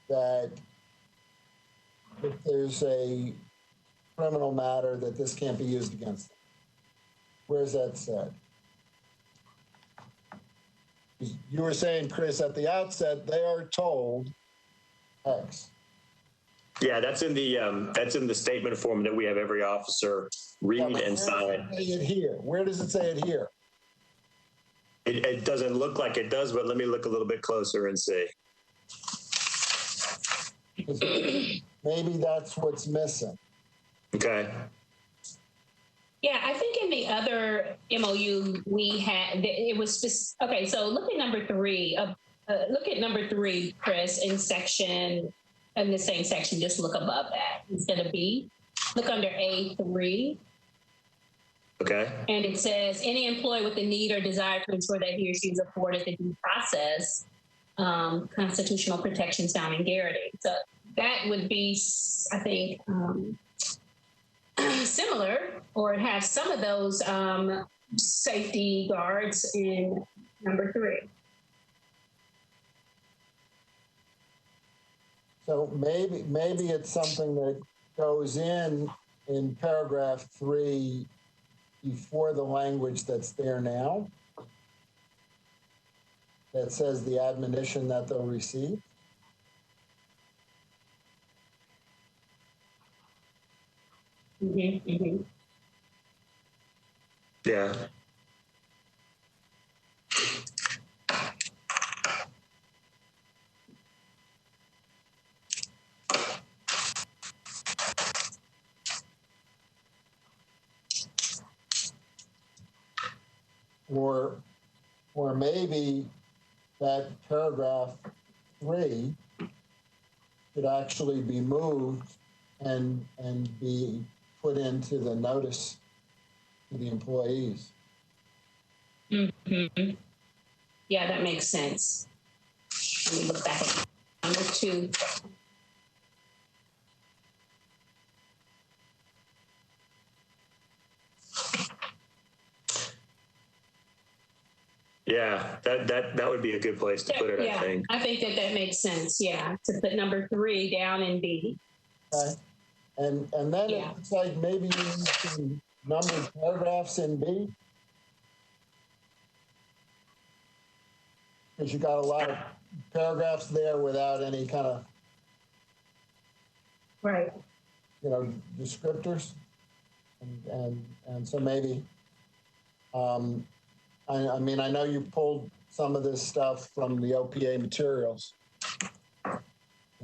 that if there's a criminal matter that this can't be used against them. Where's that said? You were saying, Chris, at the outset, they are told X. Yeah, that's in the statement form that we have every officer read and sign. Where does it say it here? It doesn't look like it does, but let me look a little bit closer and see. Maybe that's what's missing. Okay. Yeah, I think in the other MOU we had, it was just, okay, so look at number 3. Look at number 3, Chris, in the same section, just look above that instead of B. Look under A3. Okay. And it says, any employee with the need or desire to ensure that he or she is afforded the due process, constitutional protections found in Garrity. So that would be, I think, similar, or have some of those safety guards in number 3. So maybe it's something that goes in paragraph 3 before the language that's there now. that says the admonition that they'll receive? Mm-hmm, mm-hmm. Yeah. Or maybe that paragraph 3 should actually be moved and be put into the notice to the employees. Mm-hmm. Yeah, that makes sense. Let me look back at number 2. Yeah, that would be a good place to put it, Yeah, I think. I think that makes sense. Yeah, to put number 3 down in B. Okay. And then Yeah. it looks like maybe you need some numbered paragraphs in B, because you got a lot of paragraphs there without any kind of, Right. descriptors. And so maybe, I mean, I know you pulled some of this stuff from the OPA materials,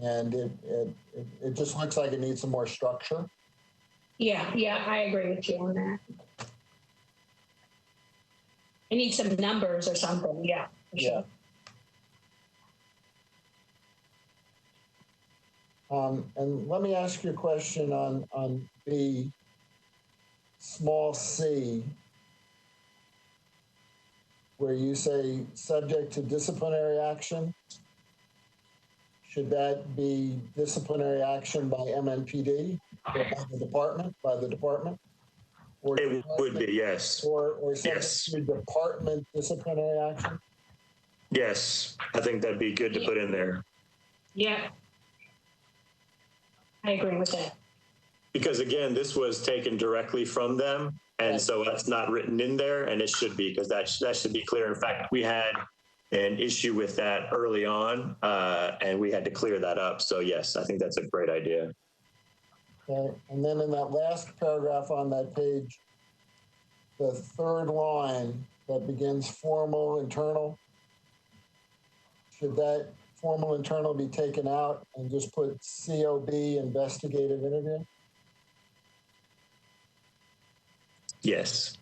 and it just looks like it needs some more structure. Yeah, I agree with you on that. I need some numbers or something. Yeah. For sure. And let me ask you a question on B, small c, where you say subject to disciplinary action. Should that be disciplinary action by MNPD or by the department? Or it would be, yes. Or yes. to department disciplinary action? Yes, I think that'd be good to put in there. Yeah. I agree with that. Because again, this was taken directly from them. And so that's not written in there, and it should be, because that should be clear. In fact, we had an issue with that early on, and we had to clear that up. So yes, I think that's a great idea. Okay, and then in that last paragraph on that page, the third line that begins formal internal, should that formal internal be taken out and just put COB investigative interview? Yes.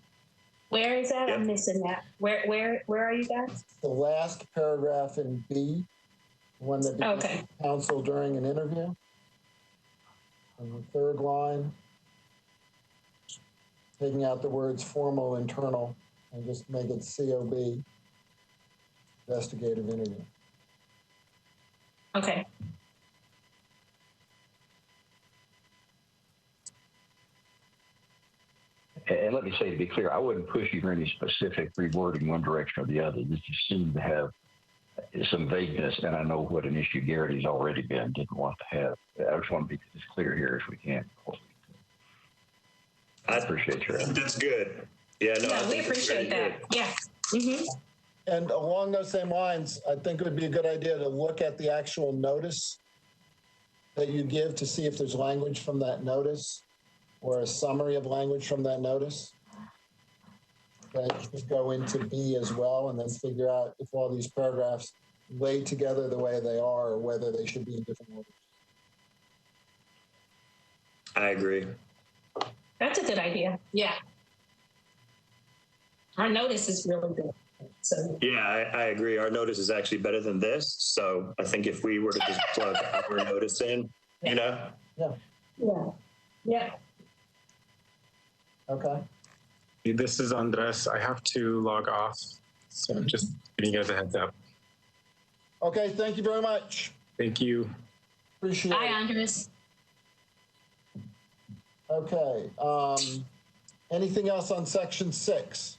Where is that? Yep. I'm missing that. Where are you guys? The last paragraph in B, the one that begins Okay. counsel during an interview. And the third line, taking out the words formal internal and just make it COB investigative interview. Okay. And let me say, to be clear, I wouldn't push you for any specific rewording one direction or the other. This just seemed to have some vagueness, and I know what an issue Garrity's already didn't want to have. I just want to be as clear here as we can. I appreciate your effort. That's good. Yeah, no, Yeah, we appreciate that. Yeah. Mm-hmm. And along those same lines, I think it would be a good idea to look at the actual notice that you give to see if there's language from that notice or a summary of language from that notice that could go into B as well, and then figure out if all these paragraphs lay together the way they are or whether they should be in different orders. I agree. That's a good idea. Yeah. Our notice is really good. So Yeah, I agree. Our notice is actually better than this. So I think if we were to just plug our notice in, Yeah. Okay. This is Andres. I have to log off. So just giving you guys a heads up. Okay, thank you very much. Thank you. Appreciate Bye, it. Andres. Okay. Anything else on section 6?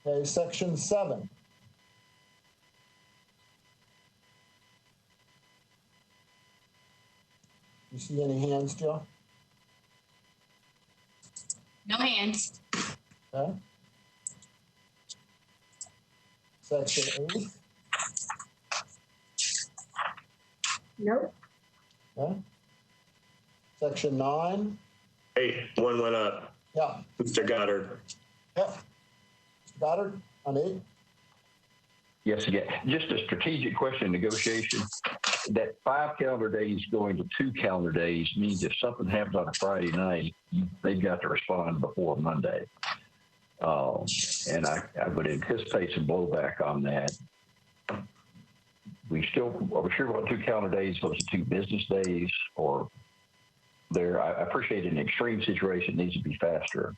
Okay, section 7. You see any hands, Joe? No hands. Okay. Section 8? Nope. Okay. Section 9? Hey, one went up. Yeah. Mr. Goddard. Yep. Mr. Goddard on 8? Yes, again, just a strategic question, negotiation. That 5 calendar days going to 2 calendar days means if something happens on a Friday night, they've got to respond before Monday. And I would anticipate some blowback on that. Are we sure about 2 calendar days versus 2 business days? Or there, I appreciate in an extreme situation it needs to be faster,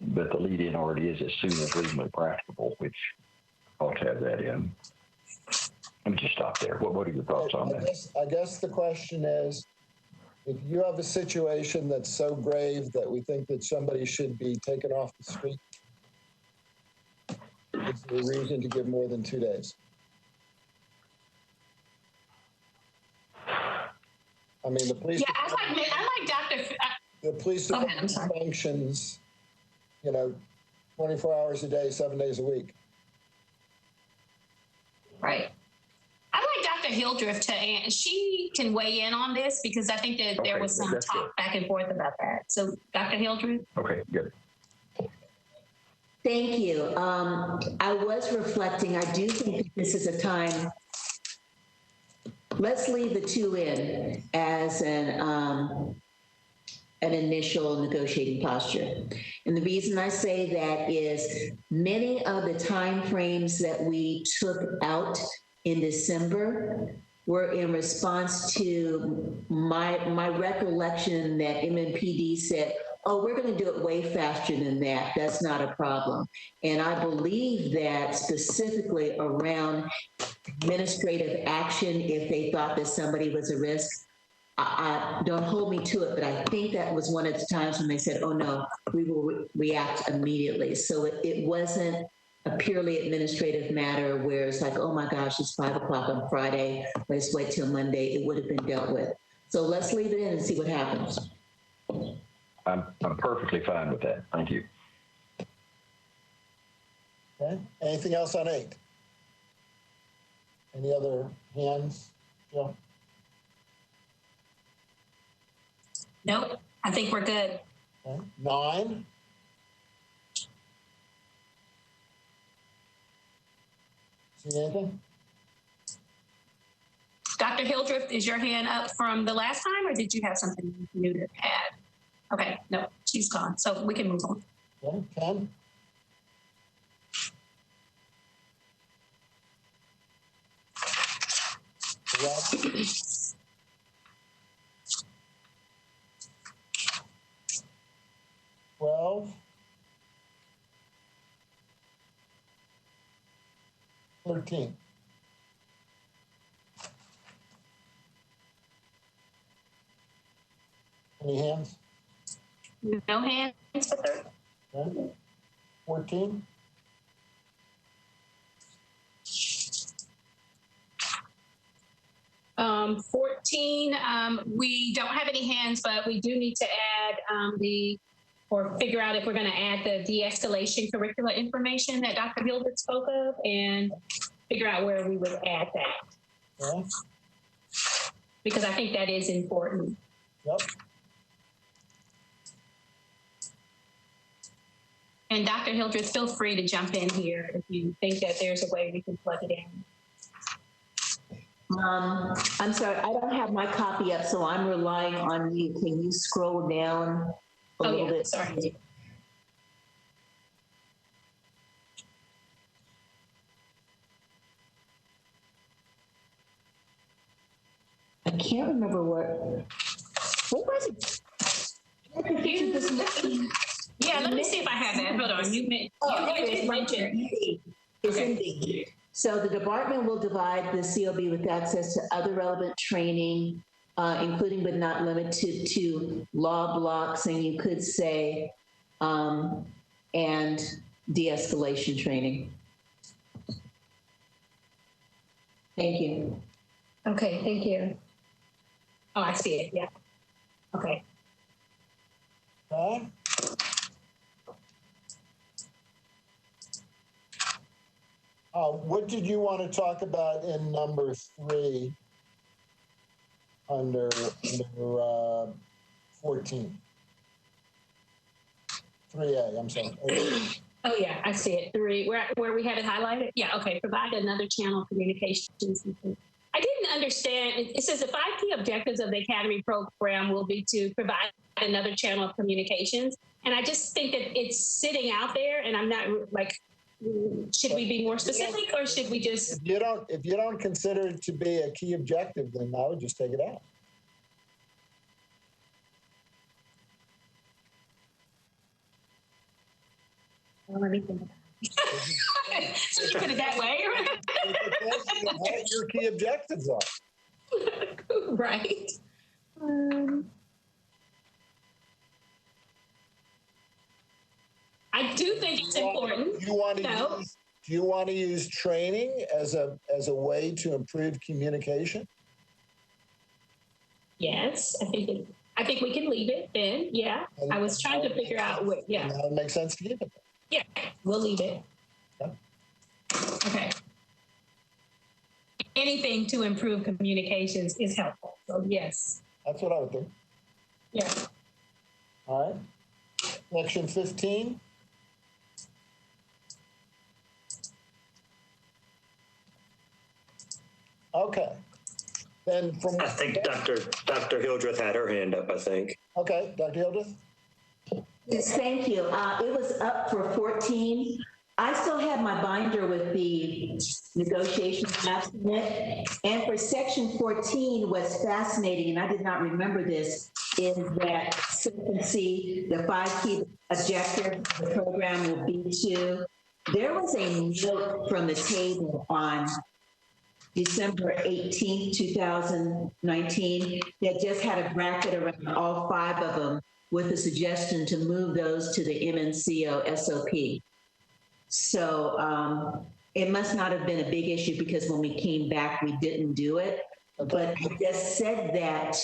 but the lead in already is as soon as reasonably practicable, which ought to have that in. Let me just stop there. What are your thoughts on that? I guess the question is, if you have a situation that's so grave that we think that somebody should be taken off the street, is there a reason to give more than 2 days? I mean, the police. Yeah, I like Dr. The police department functions, 24 hours a day, 7 days a week. Right. I'd like Dr. Hildreth to, she can weigh in on this because I think that there was some talk back and forth about that. So Dr. Hildreth? Okay, good. Thank you. I was reflecting, I do think this is a time, let's leave the 2 in as an initial negotiating posture. And the reason I say that is many of the timeframes that we took out in December were in response to my recollection that MMPD said, oh, we're going to do it way faster than that. That's not a problem. And I believe that specifically around administrative action, if they thought that somebody was a risk, I don't hold me to it, but I think that was one of the times when they said, oh no, we will react immediately. So it wasn't a purely administrative matter where it's like, oh my gosh, it's 5 o'clock on Friday, let's wait till Monday. It would have been dealt with. So let's leave it in and see what happens. I'm perfectly fine with that. Thank you. Okay. Anything else on 8? Any other hands, Jill? Nope. I think we're good. Okay. 9? See anything? Dr. Hildreth, is your hand up from the last time or did you have something new to add? Okay, no, she's gone. So we can move on. Okay. 10? $12, 13. Any hands? No hands for 13. Okay. 14. Um, 14, we don't have any hands, but we do need to add figure out if we're going to add the de-escalation curricular information that Dr. Hildreth spoke of and figure out where we would add that. Okay. Because I think that is important. Yep. And Dr. Hildreth, feel free to jump in here if you think that there's a way we can plug it in. I'm sorry, I don't have my copy up, so I'm relying on you. Can you scroll down a little bit? Sorry. I can't remember what was it? Yeah, let me see if I have that. Hold on. You mentioned. It's in B. So the department will divide the COB with access to other relevant training, including but not limited to law blocks, and you could say, and de-escalation training. Thank you. Okay, thank you. Oh, I see it. Yeah. Okay. What did you want to talk about in number 3 under 14? 3A, I'm sorry. Oh yeah, I see it. 3, where we have it highlighted. Yeah, okay. Provide another channel of communications. I didn't understand. It says the 5 key objectives of the Academy program will be to provide another channel of communications. And I just think that it's sitting out there, and I'm not like, should we be more specific, or should we just? If you don't consider it to be a key objective, then I would just take it out. Well, let me think about it. So you put it that way. What your key objectives are. Right. I do think it's important. Do you want to use training as a way to improve communication? Yes, I think we can leave it then. Yeah, And I was trying to figure out what. Yeah, that makes sense to keep it. yeah, we'll leave it. Okay. Okay. Anything to improve communications is helpful. So yes. That's what I would think. Yeah. All right. Section 15. Okay. Then from I think Dr. Hildreth had her hand up, I think. Okay, Dr. Hildreth. Yes, thank you. It was up for 14. I still have my binder with the negotiation maps in it. And for section 14, what's fascinating, and I did not remember this, is that so you can see the 5 key objectives of the program will be to. There was a note from the table on December 18th, 2019, that just had a bracket around all 5 of them with a suggestion to move those to the MNCO SOP. So it must not have been a big issue because when we came back, we didn't do it. But I just said that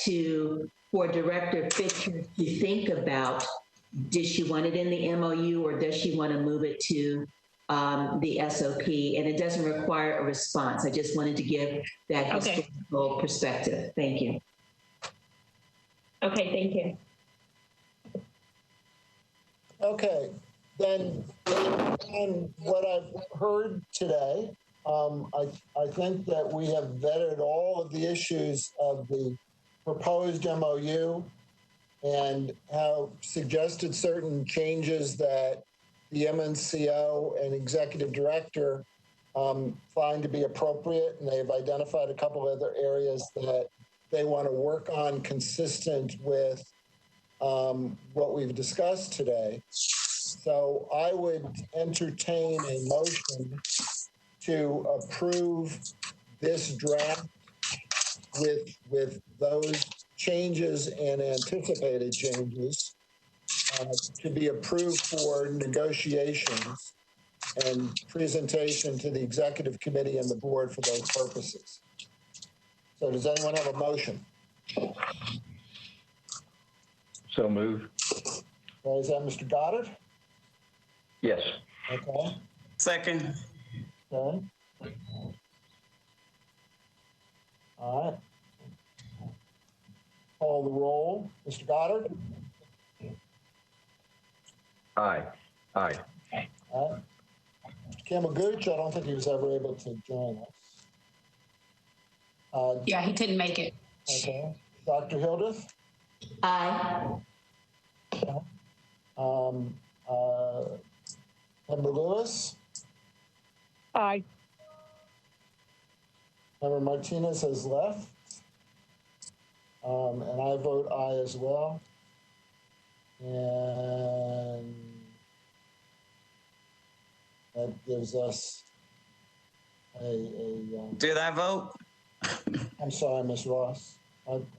for Director Fisher to think about, does she want it in the MOU or does she want to move it to the SOP? And it doesn't require a response. I just wanted to give that historical perspective. Thank you. Okay, thank you. Okay, then on what I've heard today, I think that we have vetted all of the issues of the proposed MOU and have suggested certain changes that the MNCO and executive director find to be appropriate, and they've identified a couple other areas that they want to work on consistent with what we've discussed today. So I would entertain a motion to approve this draft with those changes and anticipated changes to be approved for negotiations and presentation to the executive committee and the board for those purposes. So does anyone have a motion? So move. Is that Mr. Goddard? Yes. Okay. Second. Okay. All right. Call the roll. Mr. Goddard? Aye. Aye. All right. Mr. Kamaguchi, I don't think he was ever able to join us. Yeah, he didn't make it. Okay. Dr. Hildreth? Aye. Okay. Member Lewis? Aye. Member Martinez has left. And I vote aye as well. And that gives us Did I vote? I'm sorry, Ms. Ross.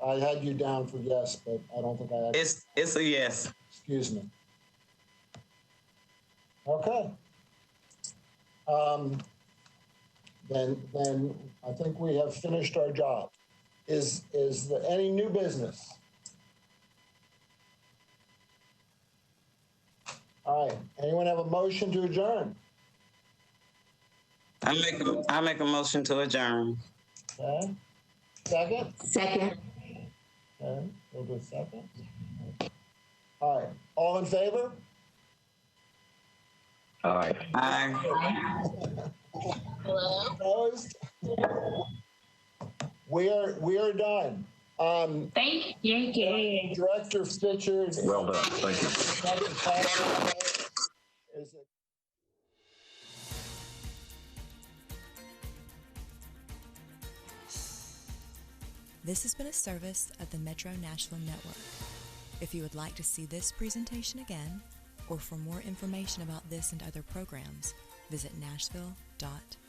I had you down for yes, but I don't think I actually. It's a yes. Excuse me. Okay. Then I think we have finished our job. Is there any new business? All right. Anyone have a motion to adjourn? I make a motion to adjourn. Okay. Second? Second. Okay, we'll do second. All right, all in favor? All right. Aye. Opposed? We are done. Thank you. Director Stitcher. Well done. Thank you. Is it This has been a service of the Metro Nashville Network. If you would like to see this presentation again, or for more information about this and other programs, visit nashville.org.